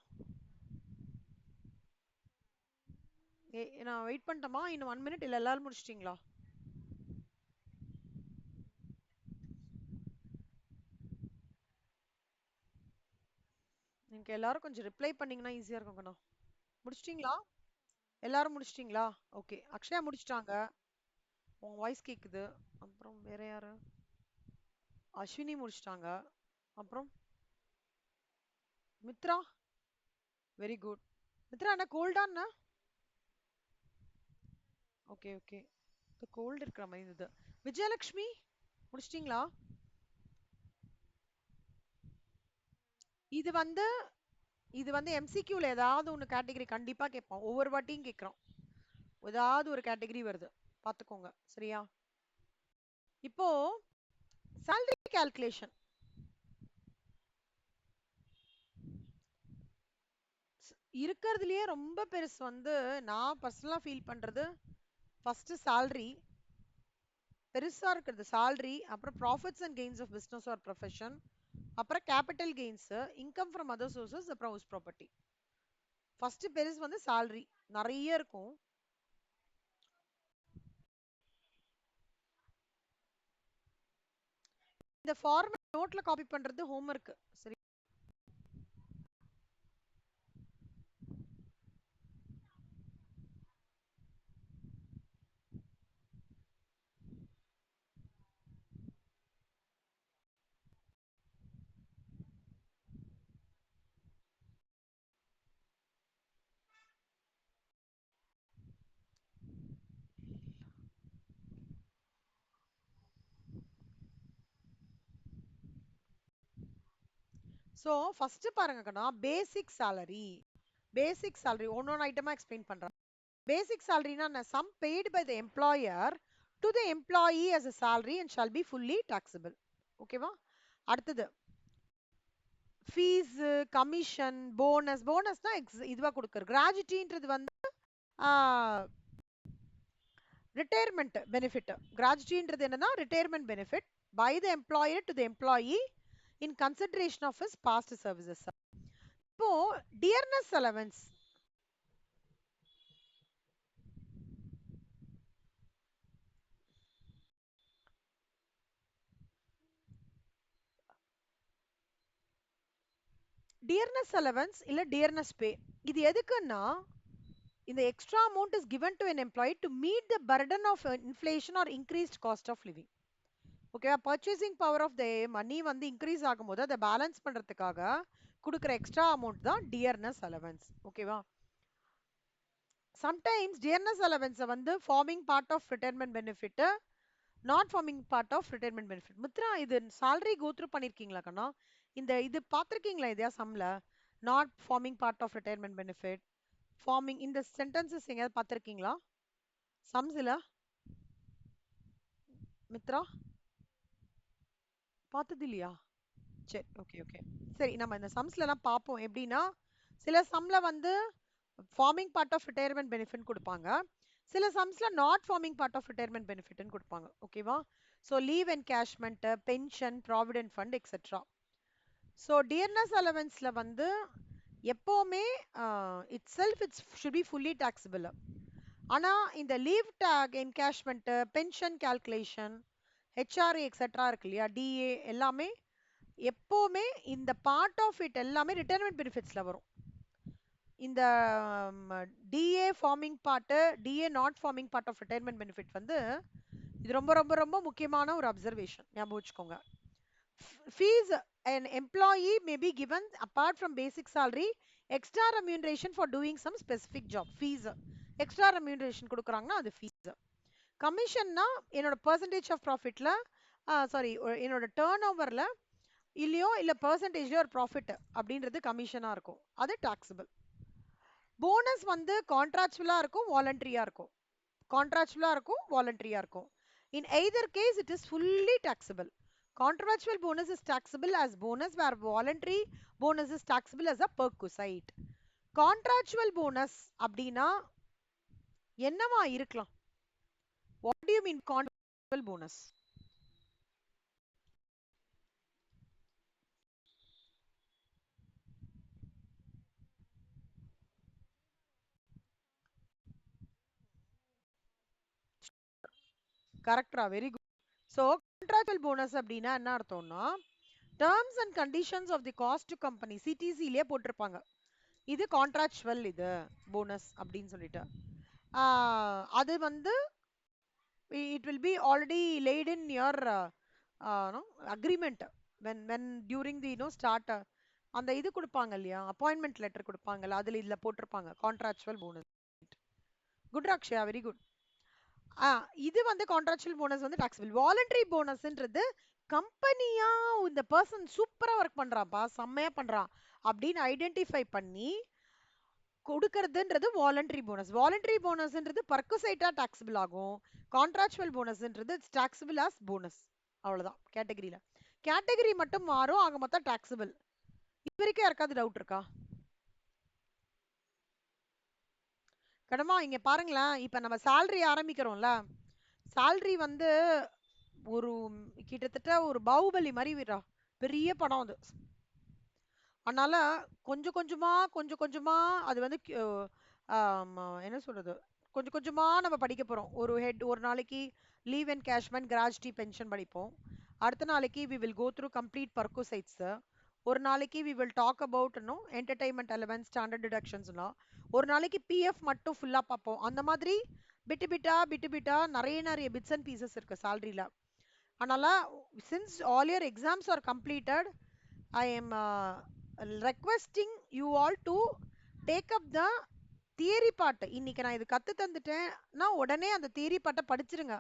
நான் வெயிட் பண்ணட்டுமா இன்னும் 1 minute? இல்ல எல்லாரும் முடிச்சிட்டீங்களா? நீங்க எல்லாரும் கொஞ்சம் ரிப்ளை பண்ணீங்கன்னா ஈஸியா இருக்கும் கண்ணா. முடிச்சிட்டீங்களா? எல்லாரும் முடிச்சிட்டீங்களா? ஓகே, அக்ஷயா முடிச்சிட்டாங்க. உங்க வாய்ஸ் கேக்குது. அப்புறம் வேற யாரு? அஸ்வினி முடிச்சிட்டாங்க. அப்புறம் மித்ரா, வெரி குட். மித்ரா என்ன கோல்டான்னா? ஓகே ஓகே, இந்த கோல்டு இருக்கிற மாதிரி இருந்தது. விஜயலட்சுமி முடிச்சிட்டீங்களா? இது வந்து இது வந்து எம்சிக்யூல ஏதாவது ஒன்று கேட்டகரி கண்டிப்பா கேட்போம். ஒவ்வொரு வாட்டியும் கேட்குறோம். ஏதாவது ஒரு கேட்டகரி வருது, பார்த்துக்கோங்க. சரியா? இப்போ salary calculation இருக்கிறதுலயே ரொம்ப பெருசு வந்து நான் பர்சனலா ஃபீல் பண்றது ஃபர்ஸ்ட் salary. பெருசா இருக்கிறது salary, அப்புறம் profits and gains of business or profession, அப்புறம் capital gains, income from other sources, அப்புறம் ஹவுஸ் ப்ராப்பர்ட்டி. ஃபர்ஸ்ட் பெருசு வந்து salary, நிறைய இருக்கும். இந்த ஃபார்மேட் நோட்ல காப்பி பண்றது ஹோம்ஒர்க். சரி, ஸோ ஃபர்ஸ்ட் பாருங்க கண்ணா, பேசிக் salary. பேசிக் salary ஒன்னொன்னு ஐட்டமா எக்ஸ்பிளைன் பண்றேன். பேசிக் salaryனா sum paid by the employer to the employee as a salary and shall be fully taxable. ஓகேவா? அடுத்தது ஃபீஸ், கமிஷன், போனஸ். போனஸ்னா இதுவா கொடுக்குறது. கிராஜுவிட்டின்றது வந்து ரிட்டையர்மெண்ட் பெனிஃபிட். கிராஜுவிட்டின்றது என்னன்னா retirement benefit by the employer to the employee in consideration of his past services. இப்போ dearness allowance. Dearness allowance இல்ல dearness pay, இது எதுக்குன்னா இந்த extra amount is given to an employee to meet the burden of inflation or increased cost of living. ஓகேவா? Purchasing power of the money வந்து increase ஆகும்போது அதை balance பண்றதுக்காக கொடுக்குற எக்ஸ்ட்ரா அமௌண்ட் தான் டியர்னஸ் அலவன்ஸ். ஓகேவா? சம்டைம்ஸ் டியர்னஸ் அலவன்ஸை வந்து forming part of retirement benefit, not forming part of retirement benefit. Mitra, இது salary go through பண்ணிருக்கீங்களா கண்ணா? இந்த இது பார்த்திருக்கீங்களா இதையா சம்ல? Not forming part of retirement benefit, forming, இந்த சென்டென்சஸ் எங்கேயாவது பார்த்திருக்கீங்களா சம்ஸ்ல? மித்ரா பார்த்தது இல்லையா? சரி, ஓகே ஓகே. சரி, நம்ம இந்த சம்ஸ்ல எல்லாம் பார்ப்போம். எப்படின்னா சில சம்ல வந்து forming part of retirement benefit கொடுப்பாங்க, சில சம்ஸ்ல not forming part of retirement பெனிஃபிட்னு கொடுப்பாங்க. ஓகேவா? So leave encashment, pension, provident fund etcetera. So dearness அலவன்ஸ்ல வந்து எப்பவுமே itself it's should be fully taxable. ஆனா இந்த லீவ் டாக், encashment, pension calculation, HRA etcetera இருக்கு இல்லையா, டிஏ எல்லாமே எப்பவுமே இந்த பார்ட் ஆஃப் இட் எல்லாமே ரிட்டையர்மெண்ட் பெனிஃபிட்ஸ்ல வரும். இந்த DA forming part, DA not forming part of retirement benefit வந்து இது ரொம்ப ரொம்ப ரொம்ப முக்கியமான ஒரு அப்சர்வேஷன், ஞாபகம் வச்சுக்கோங்க. Fees, an employee may be given apart from basic salary extra remuneration for doing some specific job. Fees, extra remuneration கொடுக்குறாங்கன்னா அது fees. கமிஷன்னா என்னோட பெர்சன்டேஜ் ஆஃப் ப்ராஃபிட்ல, சாரி, என்னோட டேர்ன் ஓவர்ல இல்லையோ இல்ல பெர்சன்டேஜ்ல ஒரு ப்ராஃபிட் அப்படின்றது கமிஷனா இருக்கும், அது டாக்ஸபிள். போனஸ் வந்து கான்ட்ராக்சுவலா இருக்கும், வாலண்டரியா இருக்கும். கான்ட்ராக்சுவலா இருக்கும், வாலண்டரியா இருக்கும். In either case, it is fully taxable. Contractual bonus is taxable as bonus, where voluntary bonus is taxable as a perquisite. Contractual bonus அப்படின்னா என்னவா இருக்கலாம்? What do you mean contractual bonus? கரெக்டா, very good. So contractual bonus அப்படின்னா என்ன அர்த்தம்னா, terms and conditions of the cost company சிடிசிலேயே போட்டிருப்பாங்க, இது கான்ட்ராக்சுவல், இது போனஸ் அப்படின்னு சொல்லிட்டு. அது வந்து it will be already laid in your no, agreement when during the start அந்த இது கொடுப்பாங்க இல்லையா, அப்பாயின்மெண்ட் லெட்டர் கொடுப்பாங்கல்ல, அதுல இதுல போட்டிருப்பாங்க contractual bonus. Good Rakshaya, very good. இது வந்து கான்ட்ராக்சுவல் போனஸ் வந்து டாக்ஸபிள். வாலண்டரி போனஸ்ன்றது கம்பெனியா இந்த பர்சன் சூப்பரா ஒர்க் பண்றான்ப்பா, செம்மையா பண்றான் அப்படின்னு ஐடென்டிஃபை பண்ணி கொடுக்கறதுன்றது வாலண்டரி போனஸ். வாலண்டரி போனஸ்ன்றது பர்குசைட்டா டாக்ஸபிள் ஆகும். கான்ட்ராக்சுவல் போனஸ்ன்றது டாக்ஸபிள் ஆஸ் போனஸ். அவ்வளவுதான் கேட்டகரியில. கேட்டகரி மட்டும் மாறும், ஆக மொத்தம் டாக்ஸபிள். இது வரைக்கும் யாருக்காவது டவுட் இருக்கா? கடமா இங்க பாருங்களேன், இப்ப நம்ம salary ஆரம்பிக்கிறோம்ல, salary வந்து ஒரு கிட்டத்தட்ட ஒரு பாகுபலி மாதிரி பெரிய படம் அது. அதனால கொஞ்சம் கொஞ்சமா கொஞ்சம் கொஞ்சமா அது வந்து என்ன சொல்றது, கொஞ்சம் கொஞ்சமா நம்ம படிக்க போறோம். ஒரு ஹெட் ஒரு நாளைக்கு leave encashment gratuity pension படிப்போம். அடுத்த நாளைக்கு we will go through complete perquisites. ஒரு நாளைக்கு we will talk about entertainment allowance, standard டிடக்ஷன்ஸ்லாம். ஒரு நாளைக்கு பிஎஃப் மட்டும் ஃபுல்லா பார்ப்போம். அந்த மாதிரி பிட்டு பிட்டா பிட்டு பிட்டா நிறைய நிறைய பிட்ஸ் அண்ட் பீசஸ் இருக்கு சேலரியில. அதனால since all your exams are completed, I am requesting you all to take up the theory part. இன்னைக்கு நான் இது கத்து தந்துட்டேன்னா உடனே அந்த தியரி பார்ட்டை படிச்சிருங்க.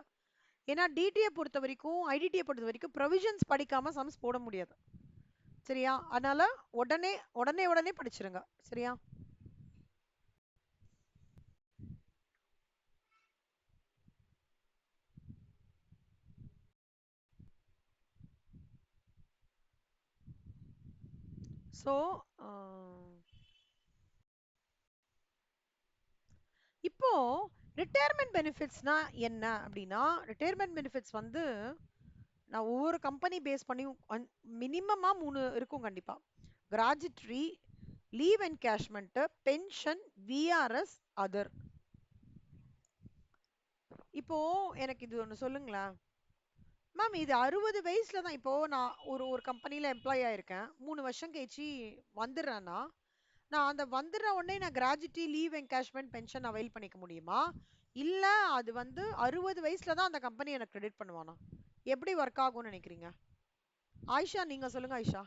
ஏன்னா டிடிஏ பொறுத்த வரைக்கும், ஐடிடிஏ பொறுத்த வரைக்கும் ப்ரொவிஷன்ஸ் படிக்காம சம்ஸ் போட முடியாது, சரியா? அதனால உடனே உடனே உடனே படிச்சிருங்க, சரியா? ஸோ இப்போ ரிட்டையர்மெண்ட் பெனிஃபிட்ஸ்னா என்ன அப்படின்னா, ரிட்டையர்மெண்ட் பெனிஃபிட்ஸ் வந்து நான் ஒவ்வொரு கம்பெனி பேஸ் பண்ணி மினிமமா 3 இருக்கும் கண்டிப்பா. Gratuity, leave encashment, pension, VRS, other. இப்போ எனக்கு இது ஒன்று சொல்லுங்களேன் மேம், இது 60 வயசுல தான். இப்போ நான் ஒரு ஒரு கம்பெனில எம்ப்ளாய் ஆயிருக்கேன், 3 வருஷம் கழிச்சு வந்துடுறேன்னா, நான் அந்த வந்துடுற உடனே நான் gratuity, leave encashment, pension avail பண்ணிக்க முடியுமா? இல்ல அது வந்து 60 வயசுல தான் அந்த கம்பெனி எனக்கு கிரெடிட் பண்ணுவானா? எப்படி ஒர்க் ஆகும்னு நினைக்கிறீங்க? ஆயிஷா, நீங்க சொல்லுங்க ஆயிஷா.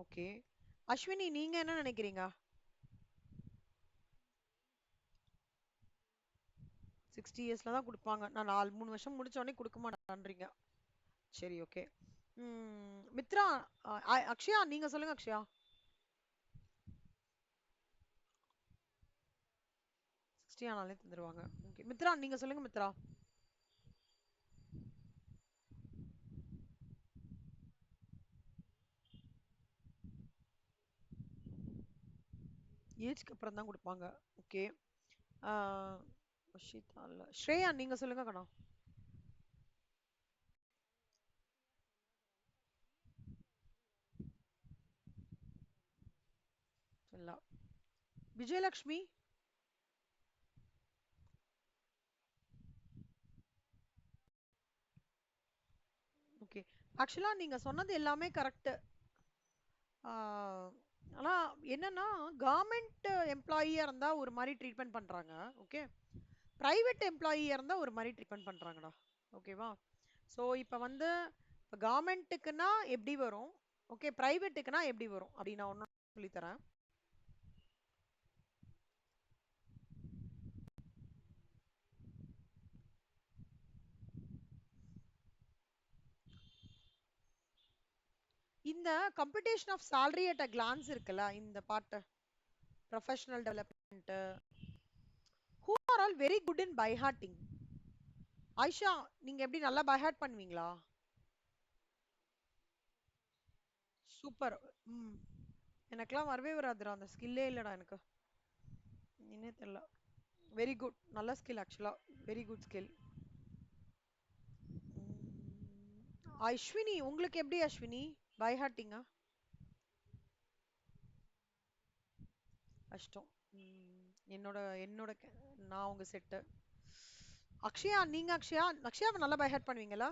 ஓகே, அஸ்வினி நீங்க என்ன நினைக்கிறீங்க? 60 இயர்ஸ்ல தான் கொடுப்பாங்க. நான் 3 வருஷம் முடிச்ச உடனே கொடுக்க மாட்டேன்றீங்க. சரி, ஓகே. மித்ரா, அக்ஷயா நீங்க சொல்லுங்க அக்ஷயா. 60 ஆனாலே தந்துருவாங்க. ஓகே, மித்ரா நீங்க சொல்லுங்க மித்ரா. ஏஜ்க்கு அப்புறம் தான் கொடுப்பாங்க. ஓகே. வஷிதா இல்ல, ஸ்ரேயா நீங்க சொல்லுங்க கண்ணா. இல்ல, விஜயலக்ஷ்மி. ஓகே, ஆக்சுவலா நீங்க சொன்னது எல்லாமே கரெக்ட். ஆனா என்னன்னா கவர்மெண்ட் எம்ப்ளாயியா இருந்தா ஒரு மாதிரி ட்ரீட்மெண்ட் பண்றாங்க. ஓகே. பிரைவேட் எம்ப்ளாயியா இருந்தா ஒரு மாதிரி ட்ரீட்மெண்ட் பண்றாங்கடா. ஓகேவா? சோ இப்ப வந்து இப்ப கவர்மெண்ட்டுக்குன்னா எப்படி வரும், ஓகே, பிரைவேட்டுக்குன்னா எப்படி வரும் அப்படி நான் ஒன்னு சொல்லி தரேன். இந்த competition of salary at a glance இருக்குல்ல, இந்த பாட்டு professional development, who are all very good in by hearting? Ayesha, நீங்க எப்படி நல்லா பை ஹார்ட் பண்ணுவீங்களா? சூப்பர். ம். எனக்கெல்லாம் வரவே வராதுடா, அந்த ஸ்கில்லே இல்லடா எனக்கு. என்னே தெரியல. வெரி குட், நல்ல ஸ்கில் ஆக்சுவலா. Very good skill. அஸ்வினி, உங்களுக்கு எப்படி அஸ்வினி பை ஹார்ட்டிங்கா? கஷ்டம். என்னோட என்னோட நான் உங்க செட்டு. அக்ஷயா, நீங்க அக்ஷயாவை நல்லா பை ஹார்ட் பண்ணுவீங்களா?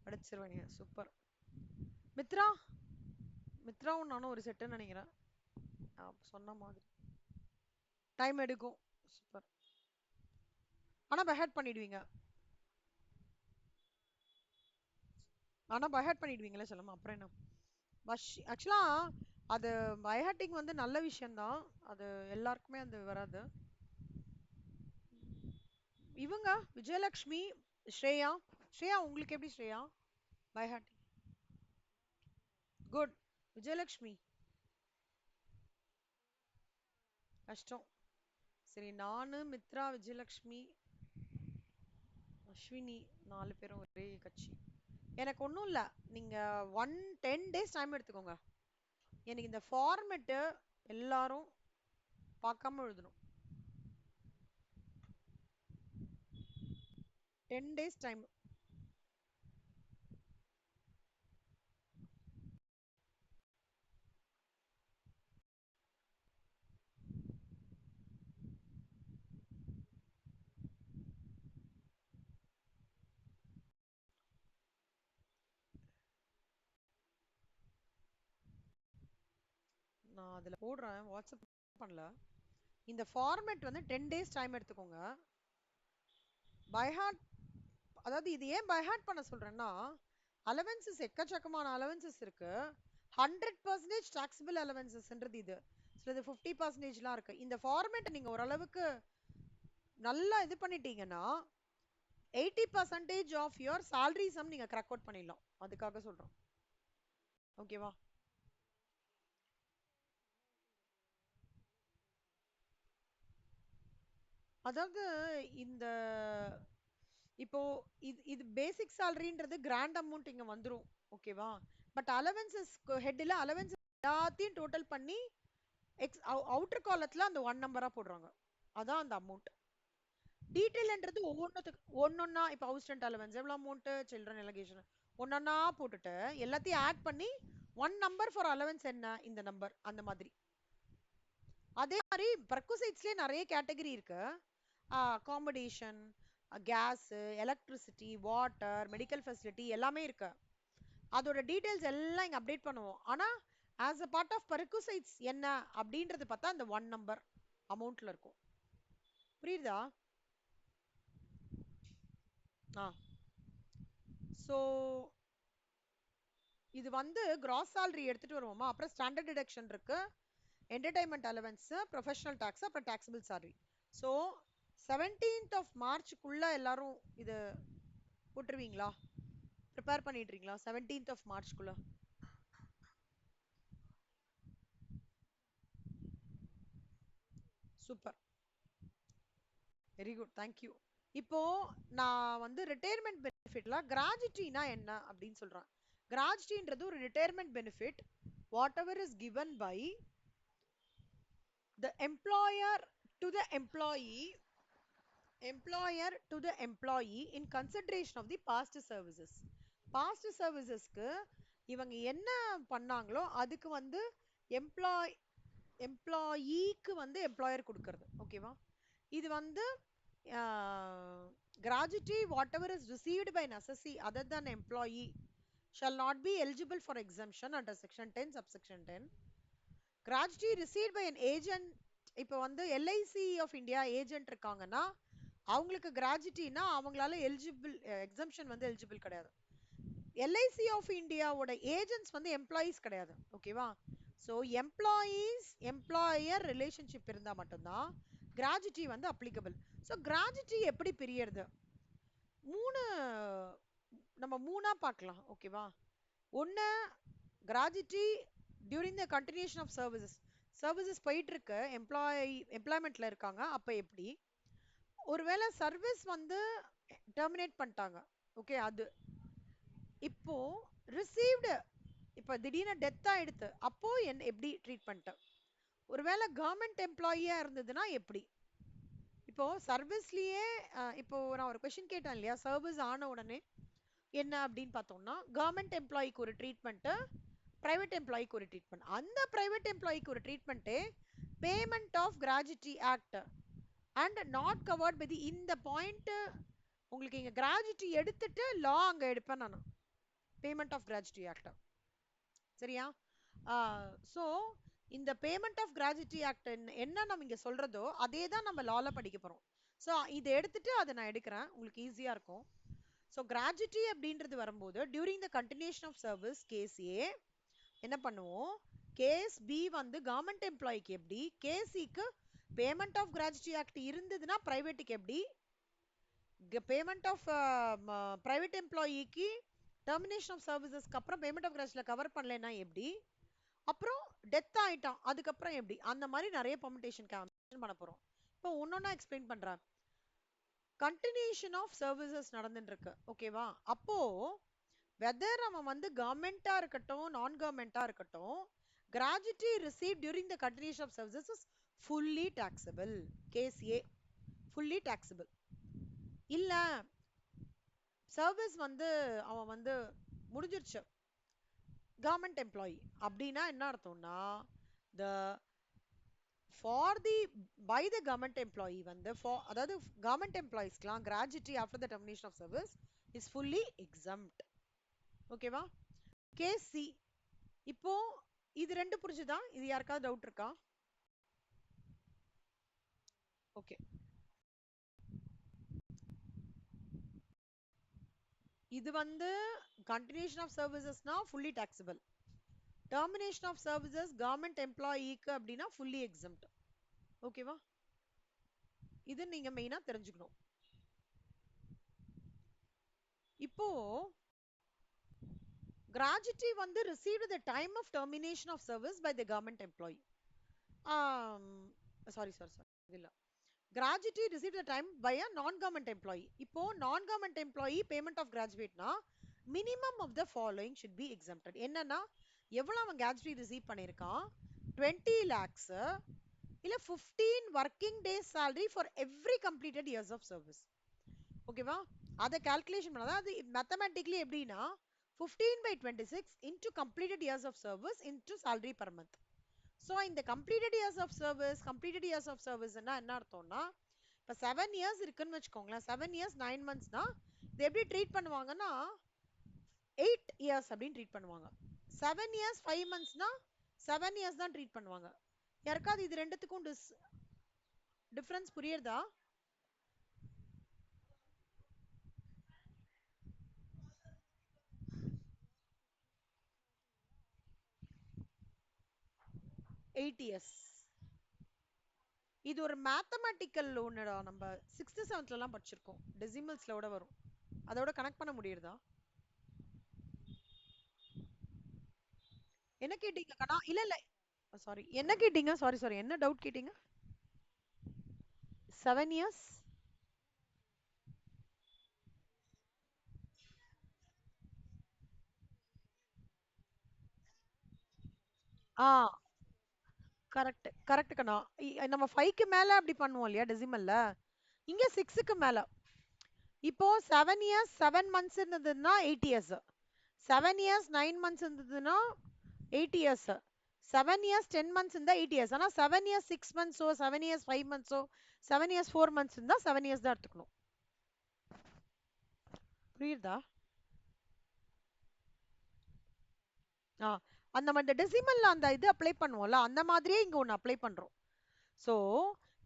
படிச்சிருவீங்க, சூப்பர். மித்ரா, மித்ராவும் நானும் ஒரு செட்டுன்னு நினைக்கிறேன். சொன்ன மாதிரி டைம் எடுக்கும். சூப்பர். ஆனா பை ஹார்ட் பண்ணிடுவீங்க. ஆனா பை ஹார்ட் பண்ணிடுவீங்களே சொல்லுமா, அப்புறம் என்ன. ஆக்சுவலா அது பை ஹார்ட்டிங் வந்து நல்ல விஷயம்தான். அது எல்லாருக்குமே அது வராது. இவங்க விஜயலட்சுமி, ஸ்ரேயா. ஸ்ரேயா, உங்களுக்கு எப்படி Shreya by heart? Good. Vijayalakshmi கஷ்டம். சரி, நானு, மித்ரா, விஜயலட்சுமி, அஸ்வினி, 4 பேரும் ஒரே கட்சி. எனக்கு ஒன்றும் இல்லை, நீங்க 10 days டைம் எடுத்துக்கோங்க. எனக்கு இந்த ஃபார்மெட்டு எல்லாரும் பார்க்காம எழுதணும். 10 days டைம். நான் அதில் போடுறேன், வாட்ஸ்அப் பண்ணல. இந்த ஃபார்மேட் வந்து 10 days டைம் எடுத்துக்கோங்க. பை ஹார்ட், அதாவது இது ஏன் பை ஹார்ட் பண்ண சொல்றேன்னா, அலவன்சஸ் எக்கச்சக்கமான அலவன்சஸ் இருக்கு. 100% டாக்ஸபிள் அலவன்சஸ்ன்றது இது. சிலது 50%லாம் இருக்கு. இந்த ஃபார்மேட்டை நீங்க ஓரளவுக்கு நல்லா இது பண்ணிட்டீங்கன்னா 80% ஆஃப் யுவர் salary சம் நீங்க கிராக் அவுட் பண்ணிடலாம். அதுக்காக சொல்றோம். ஓகேவா? அதாவது இந்த இப்போ இது பேசிக் சேலரின்றது கிராண்ட் அமௌண்ட் இங்க வந்துரும். ஓகேவா? பட் அலவன்சஸ் ஹெட்ல அலவன்சஸ் எல்லாத்தையும் டோட்டல் பண்ணி எக்ஸ் அவுட்டர் காலத்துல அந்த ஒன் நம்பரா போடுறாங்க. அதான் அந்த அமௌண்ட். டீடைல்ன்றது ஒவ்வொன்றுத்துக்கு ஒன்னொன்னா, இப்போ ஹவுஸ் ரெண்ட் அலவன்ஸ் எவ்வளோ அமௌண்ட், சில்ட்ரன் எலகேஷன் ஒன்னொன்னா போட்டுட்டு எல்லாத்தையும் ஆட் பண்ணி ஒன் நம்பர் ஃபார் அலவன்ஸ் என்ன இந்த நம்பர் அந்த மாதிரி. அதே மாதிரி பர்குசைட்ஸ்லயே நிறைய கேட்டகரி இருக்கு. Accommodation, gas, electricity, water, medical facility எல்லாமே இருக்கு. அதோட டீடைல்ஸ் எல்லாம் இங்க அப்டேட் பண்ணுவோம். ஆனா as a part of perquisites என்ன அப்படின்றது பார்த்தா அந்த ஒன் நம்பர் அமௌண்ட்ல இருக்கும். புரியுதா? ஆ. ஸோ இது வந்து கிராஸ் salary எடுத்துட்டு வருவோமா, அப்புறம் ஸ்டாண்டர்ட் டிடக்ஷன் இருக்கு, என்டர்டைன்மெண்ட் அலவன்ஸ், ப்ரொஃபஷனல் டாக்ஸ், அப்புறம் taxable salary. So 17th of மார்ச்சுக்குள்ள எல்லாரும் இது போட்டுருவீங்களா? ப்ரிப்பேர் பண்ணிடுறீங்களா 17th of மார்ச்க்குள்ள? Super, very good, thank you. இப்போ நான் வந்து ரிட்டையர்மெண்ட் பெனிஃபிட்ல கிராஜுவிட்டினா என்ன அப்படின்னு சொல்றேன். கிராஜுவிட்டின்றது ஒரு retirement benefit whatever is given by the employer to the employee in consideration of the past services. past servicesக்கு இவங்க என்ன பண்ணாங்களோ அதுக்கு வந்து எம்ப்ளாய் எம்ப்ளாயிக்கு வந்து எம்ப்ளாயர் கொடுக்கறது. ஓகேவா? இது வந்து gratuity whatever is received by an assessee other than employee shall not be eligible for exemption under section 10 subsection 10. Gratuity received by an agent. இப்போ வந்து எல்ஐசி ஆஃப் இந்தியா ஏஜென்ட் இருக்காங்கன்னா அவங்களுக்கு கிராஜுவிட்டினா அவங்களால எலிஜிபிள் எக்ஸம்ஷன் வந்து எலிஜிபிள் கிடையாது. LIC of இந்தியாவோட agents வந்து employees கிடையாது. ஓகேவா? ஸோ எம்ப்ளாயீஸ் எம்ப்ளாயர் ரிலேஷன்ஷிப் இருந்தால் மட்டும்தான் கிராஜுவிட்டி வந்து அப்ளிகபிள். ஸோ கிராஜுவிட்டி எப்படி பிரியறது? மூணு நம்ம மூணா பார்க்கலாம். ஓகேவா? ஒன்று gratuity during the continuation of services போயிட்டு இருக்கு, எம்ப்ளாய்மெண்ட்ல இருக்காங்க, அப்போ எப்படி? ஒருவேளை சர்வீஸ் வந்து டெர்மினேட் பண்ணிட்டாங்க, ஓகே, அது இப்போ ரிசீவ்டு, இப்போ திடீர்னு டெத் ஆயிடுத்து, அப்போ எப்படி ட்ரீட்மெண்ட்? ஒருவேளை கவர்மெண்ட் எம்ப்ளாயியா இருந்ததுன்னா எப்படி? இப்போ சர்வீஸ்லயே இப்போ நான் ஒரு கொஸ்டின் கேட்டேன் இல்லையா, சர்வீஸ் ஆன உடனே என்ன அப்படின்னு பார்த்தோம்னா கவர்மெண்ட் எம்ப்ளாய்க்கு ஒரு ட்ரீட்மெண்ட், பிரைவேட் எம்ப்ளாய்க்கு ஒரு ட்ரீட்மெண்ட். அந்த பிரைவேட் எம்ப்ளாய்க்கு ஒரு ட்ரீட்மெண்ட்டே payment of gratuity act and not covered by the, இந்த பாயிண்ட் உங்களுக்கு இங்க கிராஜுவிட்டி எடுத்துட்டு லா அங்க எடுப்பேன் நான், பேமெண்ட் ஆஃப் கிராஜுவிட்டி ஆக்ட். சரியா? ஸோ இந்த பேமெண்ட் ஆஃப் கிராஜுவிட்டி ஆக்ட் என்ன நம்ம இங்க சொல்றதோ அதே தான் நம்ம லால படிக்க போறோம். ஸோ இதை எடுத்துட்டு அதை நான் எடுக்கிறேன், உங்களுக்கு ஈஸியா இருக்கும். ஸோ கிராஜுவிட்டி அப்படின்றது வரும்போது during the continuation of service case A என்ன பண்ணுவோம், கேஸ் பி வந்து கவர்மெண்ட் எம்ப்ளாய்க்கு எப்படி, கேஸ் சிக்கு பேமெண்ட் ஆஃப் கிராஜுவிட்டி ஆக்ட் இருந்ததுன்னா பிரைவேட்டுக்கு எப்படி, பேமெண்ட் ஆஃப் பிரைவேட் எம்ப்ளாயிக்கு டெர்மினேஷன் ஆஃப் சர்வீசஸ்க்கு அப்புறம் பேமெண்ட் ஆஃப் கிராஜுவிட்டில கவர் பண்ணலைன்னா எப்படி, அப்புறம் டெத் ஆயிட்டான் அதுக்கப்புறம் எப்படி, அந்த மாதிரி நிறைய பெர்முடேஷன் பண்ண போறோம். இப்போ ஒன்னொன்னா எக்ஸ்பிளைன் பண்றேன். கண்டினியூஷன் ஆஃப் சர்வீசஸ் நடந்துட்டு இருக்கு, ஓகேவா? அப்போ வெதர் அவன் வந்து கவர்மெண்டா இருக்கட்டும் நான் கவர்மெண்டா இருக்கட்டும், gratuity receive during the continuation of services is fully taxable. Case A fully taxable. இல்ல சர்வீஸ் வந்து அவன் வந்து முடிஞ்சிருச்சு, கவர்மெண்ட் எம்ப்ளாயி அப்படின்னா என்ன அர்த்தம்னா the for the by the government employee வந்து அதாவது கவர்மெண்ட் எம்ப்ளாயிஸ்க்குலாம் gratuity after the termination of service is fully exempt. ஓகேவா? Case C. இப்போ இது ரெண்டு புரிஞ்சுதா? இது யாருக்காவது டவுட் இருக்கா? ஓகே, இது வந்து கண்டினியூஷன் ஆஃப் சர்வீசஸ்னா fully taxable, termination of services government எம்ப்ளாயிக்கு அப்படின்னா ஃபுல்லி எக்ஸம்ட். ஓகேவா? இது நீங்க மெயினா தெரிஞ்சுக்கணும். இப்போ gratuity வந்து received at the time of termination of service by the government employee. Sorry இல்ல, gratuity received at the time by a non-government employee. இப்போ non-government employee payment of gratuity-னா minimum of the following should be exempted. என்னன்னா எவ்வளவு அவன் gratuity receive பண்ணிருக்கான், 20 lakhs இல்ல 15 working days salary for every completed years of service. ஓகேவா? அதை calculation பண்ணாதான் அது மேத்தமேட்டிக்கலி எப்படின்னா 15 by 26 into completed years of service into salary per month. So இந்த completed years of service என்ன அர்த்தம்னா இப்போ 7 years இருக்குன்னு வச்சுக்கோங்களேன், 7 years 9 monthsனா இது எப்படி ட்ரீட் பண்ணுவாங்கன்னா 8 years அப்படின்னு ட்ரீட் பண்ணுவாங்க. 7 years 5 monthsனா 7 years தான் ட்ரீட் பண்ணுவாங்க. யாருக்காவது இது ரெண்டுத்துக்கும் டிஃபரன்ஸ் புரியுறதா? Eight years. இது ஒரு மேத்தமேட்டிக்கல் ஒன்னுடா, நம்ம 6th 7th எல்லாம் படிச்சிருக்கோம், டெசிமல்ஸ்ல வரும், அதோட கனெக்ட் பண்ண முடியுறதா? என்ன கேட்டீங்க கண்ணா? இல்ல இல்ல சாரி, என்ன கேட்டீங்க? சாரி என்ன டவுட் கேட்டீங்க? 7 இயர்ஸ் ஆ கரெக்ட் கரெக்ட் கண்ணா. நம்ம 5க்கு மேல அப்படி பண்ணுவோம் இல்லையா டெசிமல்ல, இங்க 6க்கு மேல. இப்போ 7 இயர்ஸ் 7 மந்த்ஸ் இருந்ததுன்னா 8 இயர்ஸ், 7 இயர்ஸ் 9 மந்த்ஸ் இருந்ததுன்னா 8 இயர்ஸ், 7 இயர்ஸ் 10 மந்த்ஸ் இருந்தா 8 இயர்ஸ். ஆனா 7 இயர்ஸ் 6 மந்த்ஸோ 7 இயர்ஸ் 5 மந்த்ஸோ 7 இயர்ஸ் 4 மந்த்ஸ் இருந்தா 7 இயர்ஸ் தான் எடுத்துக்கணும். புரியுதா? ஆ அந்த மாதிரி டெசிமல்ல அந்த இது அப்ளை பண்ணுவோம்ல அந்த மாதிரியே இங்க ஒன்னு அப்ளை பண்றோம். ஸோ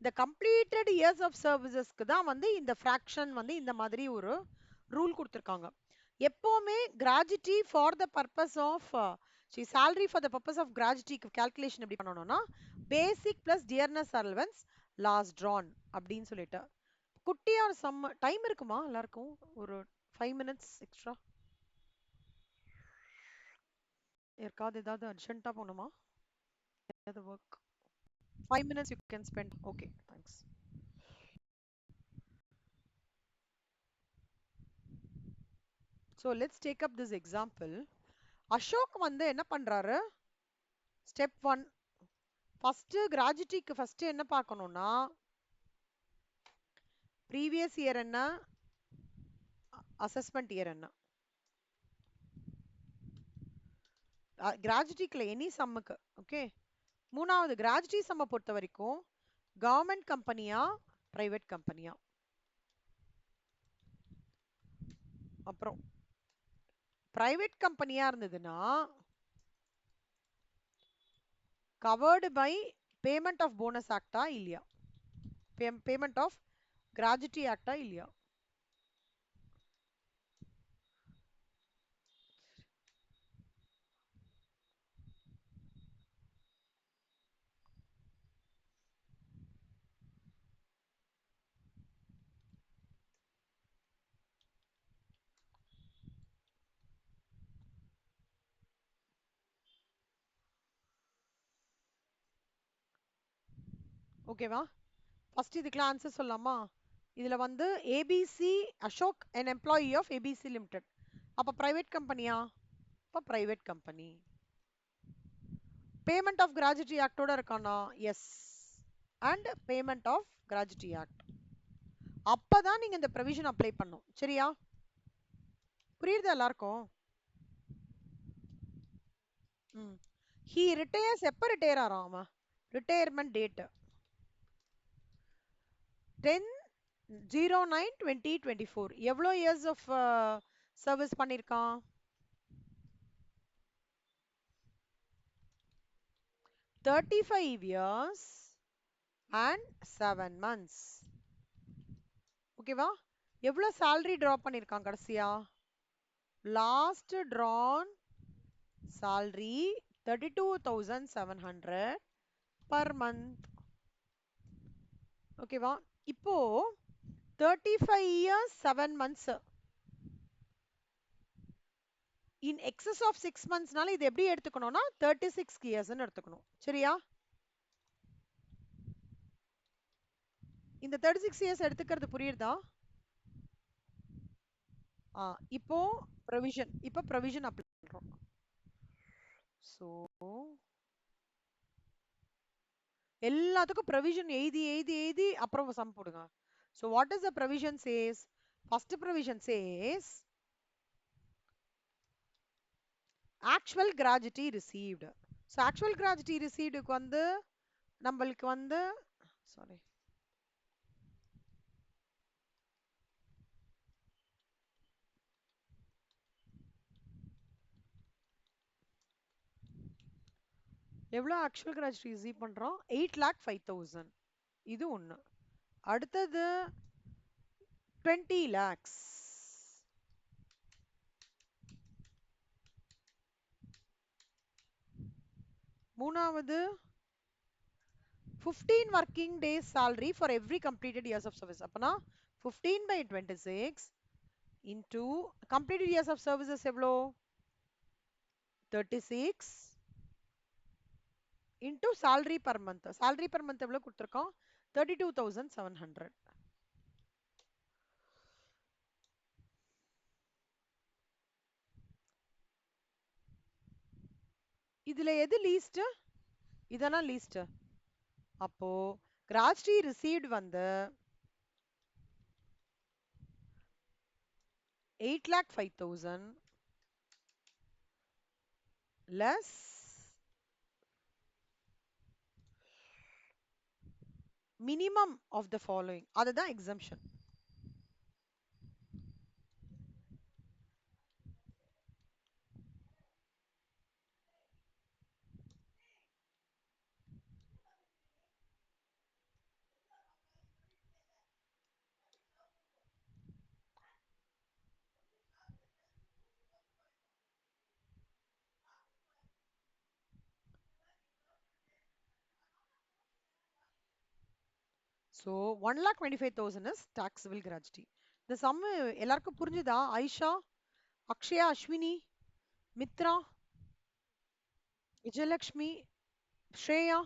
இந்த கம்ப்ளீட்டட் இயர்ஸ் ஆஃப் சர்வீசஸ்க்கு தான் வந்து இந்த ஃப்ராக்ஷன் வந்து இந்த மாதிரி ஒரு ரூல் கொடுத்துருக்காங்க. எப்பவுமே gratuity for the purpose of salary for the purpose of கிராஜுட்டிக்கு கால்குலேஷன் எப்படி பண்ணணும்னா basic plus dearness allowance last drawn அப்படின்னு சொல்லிட்டு குட்டியா ஒரு டைம் இருக்குமா எல்லாருக்கும் ஒரு 5 minutes எக்ஸ்ட்ரா யாருக்காவது ஏதாவது அர்ஜென்ட்டா போகணுமா ஏதாவது work 5 minutes you can spend. Okay, thanks. So let's take up this example. Ashok வந்து என்ன பண்றாரு ஸ்டெப் 1 ஃபர்ஸ்ட் கிராஜுட்டிக்கு ஃபர்ஸ்ட் என்ன பார்க்கணும்னா ப்ரீவியஸ் இயர் என்ன அசஸ்மெண்ட் இயர் என்ன கிராஜுட்டிக்குல எனி சம்முக்கு ஓகே. மூணாவது கிராஜுட்டி சம்மை பொறுத்த வரைக்கும் கவர்மெண்ட் கம்பெனியா பிரைவேட் கம்பெனியா. அப்புறம் பிரைவேட் கம்பெனியா இருந்ததுன்னா covered by payment of bonus ஆக்டா இல்லையா பேமெண்ட் ஆஃப் கிராஜுட்டி ஆக்டா இல்லையா. ஓகேவா ஃபர்ஸ்ட் இதுக்கெல்லாம் ஆன்சர் சொல்லலாமா. இதுல வந்து ABC Ashok an employee of ABC limited அப்ப பிரைவேட் கம்பெனியா அப்ப private company. Payment of gratuity ஆக்டோட இருக்கானா yes and payment of gratuity act அப்பதான் நீங்க இந்த ப்ரொவிஷன் அப்ளை பண்ணும் சரியா. புரியுது எல்லாருக்கும். ஹி ரிட்டையர்ஸ் எப்ப ரிட்டையர் ஆறான் அவன் ரிட்டையர்மெண்ட் டேட் 10/09/2024 எவ்வளோ இயர்ஸ் ஆஃப் சர்வீஸ் பண்ணிருக்கான் 35 years and 7 months. ஓகேவா எவ்வளோ salary drop பண்ணிருக்கான் கடைசியா last drawn salary 32,700 per month. ஓகேவா இப்போ 35 years 7 months in excess of 6 monthsனால இது எப்படி எடுத்துக்கணும்னா 36 years எடுத்துக்கணும் சரியா. இந்த 36 years எடுத்துக்கிறது புரியுதா. இப்போ ப்ரொவிஷன் அப்ளை பண்றோம். சோ எல்லாத்துக்கும் ப்ரொவிஷன் எழுதி அப்புறம் சம் போடுங்க. So what is the provision says? First provision says actual gratuity received. So actual gratuity received க்கு வந்து நம்மளுக்கு வந்து சாரி எவ்வளோ ஆக்சுவல் கிராஜுட்டி ரிசீவ் பண்றோம் 8,05,000 இது ஒண்ணு. அடுத்தது 20 lakhs மூணாவது 15 working days salary for every completed years of service அப்பனா 15/26 into completed years of services எவ்வளோ 36 into salary per month எவ்வளோ கொடுத்துருக்கோம் 32,700. இதுல எது லீஸ்ட் இதெல்லாம் லீஸ்ட். அப்போ கிராஜுட்டி ரிசீவ்ட் வந்து 8,05,000 less minimum of the following அதுதான் exemption. So 1,25,000 is taxable gratuity. இந்த சம் எல்லாருக்கும் புரிஞ்சுதா? ஐஷா, அக்ஷயா, அஸ்வினி, மித்ரா, விஜயலக்ஷ்மி, ஸ்ரேயா,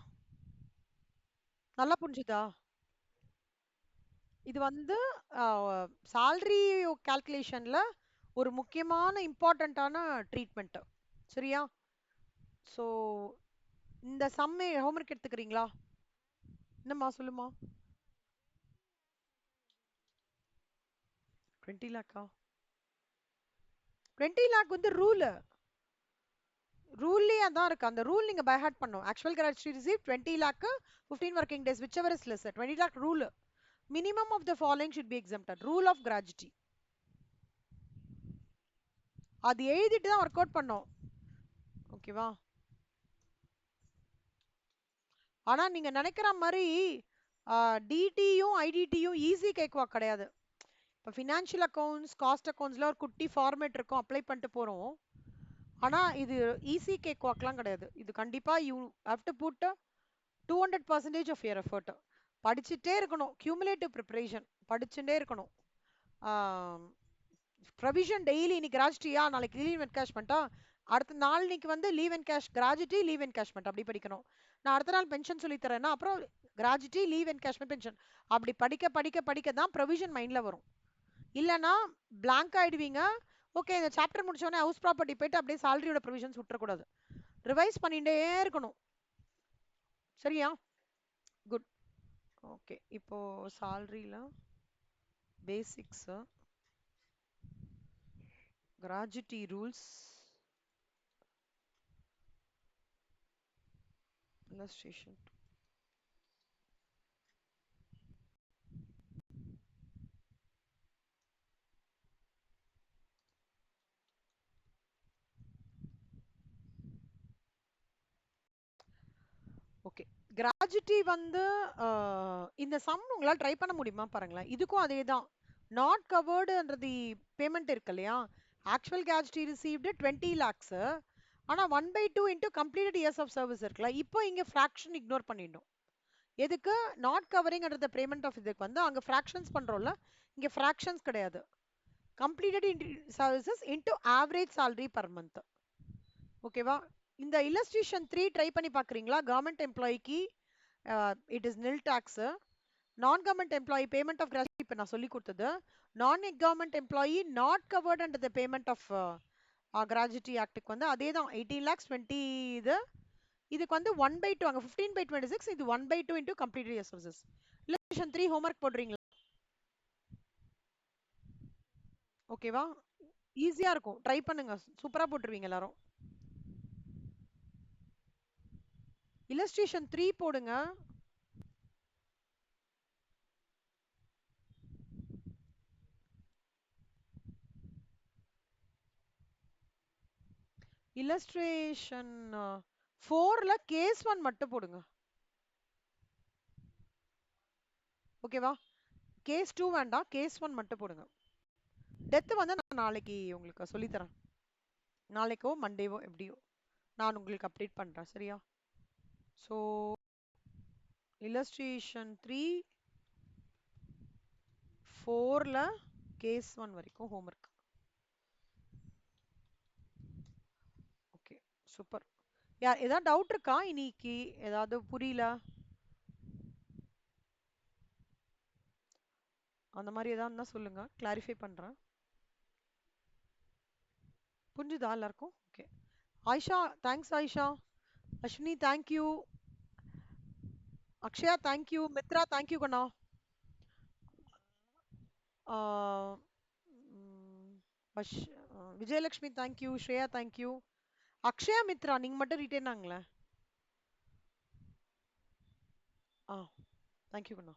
நல்லா புரிஞ்சுதா? இது வந்து salary கால்குலேஷன்ல ஒரு முக்கியமான இம்பார்ட்டண்ட்டான ட்ரீட்மெண்ட். சரியா? ஸோ இந்த சம்மை ஹோம்ஒர்க் எடுத்துக்கிறீங்களா? என்னம்மா சொல்லுமா? 20 லேக்கா? 20 லேக் வந்து ரூல்லே அதான் இருக்கு. அந்த ரூல் நீங்க பை ஹார்ட் பண்ணும். Actual gratuity receive 20 lakh 15 working days whichever is lesser. 20 lakh rule. Minimum of the following should be exempted. Rule of gratuity. அது எழுதிட்டு தான் ஒர்க் அவுட் பண்ணோம். ஓகேவா? ஆனா நீங்க நினைக்கிற மாதிரி டிடியும் ஐடிடியும் ஈஸி கேக்குவா கிடையாது. இப்போ ஃபினான்ஷியல் அக்கௌண்ட்ஸ், காஸ்ட் அக்கௌண்ட்ஸ்ல ஒரு குட்டி ஃபார்மேட் இருக்கும், அப்ளை பண்ணிட்டு போறோம். ஆனா இது ஈஸி கேக் வாக்லாம் கிடையாது. இது கண்டிப்பா you have to put 200% of your effort. படிச்சுட்டே இருக்கணும். கியூமுலேட்டிவ் ப்ரிப்பரேஷன் படிச்சுட்டே இருக்கணும். ப்ரொவிஷன் டெய்லி இன்னைக்கு கிராஜுட்டியா, நாளைக்கு லீவ் என்கேஷ்மெண்ட்டா, அடுத்த நாளைக்கு வந்து leave and cash gratuity leave encashment அப்படி படிக்கணும். நான் அடுத்த நாள் பென்ஷன் சொல்லி தரேன்னா அப்புறம் கிராஜுட்டி லீவ் என்கேஷ்மெண்ட் பென்ஷன் அப்படி படிக்க படிக்க படிக்க தான் ப்ரொவிஷன் மைண்ட்ல வரும். இல்லைன்னா பிளாங்க் ஆயிடுவீங்க. ஓகே, இந்த சாப்டர் முடிச்சோடனே ஹவுஸ் ப்ராப்பர்ட்டி போயிட்டு அப்படியே சாலரியோட ப்ரொவிஷன்ஸ் விட்டுறக்கூடாது. ரிவைஸ் பண்ணிட்டே இருக்கணும். சரியா? குட். ஓகே, இப்போ சாலரியில basics, gratuity rules, illustration. Okay, gratuity வந்து இந்த சம் உங்களால் ட்ரை பண்ண முடியுமா பாருங்களேன். இதுக்கும் அதே தான். நாட் கவர்டுன்றது பேமெண்ட் இருக்கு இல்லையா? Actual gratuity received 20 lakhs. ஆனா 1/2 into completed years of service இருக்குல்ல, இப்போ இங்க ஃப்ராக்ஷன் இக்னோர் பண்ணிடணும். எதுக்கு? நாட் கவரிங்ன்றது பேமெண்ட் ஆஃப் இதுக்கு வந்து அங்க ஃப்ராக்ஷன்ஸ் பண்றோம்ல, இங்க ஃப்ராக்ஷன்ஸ் கிடையாது. Completed services into average salary per month. ஓகேவா? இந்த illustration 3 ட்ரை பண்ணி பார்க்குறீங்களா? கவர்மெண்ட் எம்ப்ளாயிக்கு இட் இஸ் நில் டாக்ஸ். நான் government employee payment of gratuity இப்போ நான் சொல்லி கொடுத்தது. நான் government employee not covered under the payment of gratuity ஆக்டுக்கு வந்து அதே தான் 18 lakhs 20 இது. இதுக்கு வந்து 1/2 அங்கே 15/26, இது 1/2 into complete year services. illustration 3 homework போடுறீங்களா? ஓகேவா? ஈஸியா இருக்கும், ட்ரை பண்ணுங்க, சூப்பரா போட்டுருவீங்க எல்லாரும். illustration 3 போடுங்க. illustration 4ல கேஸ் 1 மட்டும் போடுங்க. ஓகேவா? கேஸ் 2 வேண்டாம், கேஸ் 1 மட்டும் போடுங்க. டெத் வந்து நான் நாளைக்கு உங்களுக்கு சொல்லி தரேன். நாளைக்கோ மண்டேவோ எப்படியோ நான் உங்களுக்கு அப்டேட் பண்றேன். சரியா? ஸோ illustration 3 4ல கேஸ் 1 வரைக்கும் ஹோம்ஒர்க். Okay, super. யார் ஏதாவது டவுட் இருக்கா? இன்னைக்கு ஏதாவது புரியல அந்த மாதிரி ஏதாவது இருந்தா சொல்லுங்க, கிளாரிஃபை பண்றேன். புரிஞ்சுதா எல்லாருக்கும்? Okay. Ayesha, thanks Ayesha. Ashwini, thank you. Akshaya, thank you. Mithra, thank you கண்ணா. விஜயலட்சுமி, தேங்க்யூ. ஸ்ரேயா, தேங்க்யூ. அக்ஷயா, மித்ரா நீங்க மட்டும் ரிட்டைன் ஆங்களே. தேங்க்யூ கண்ணா.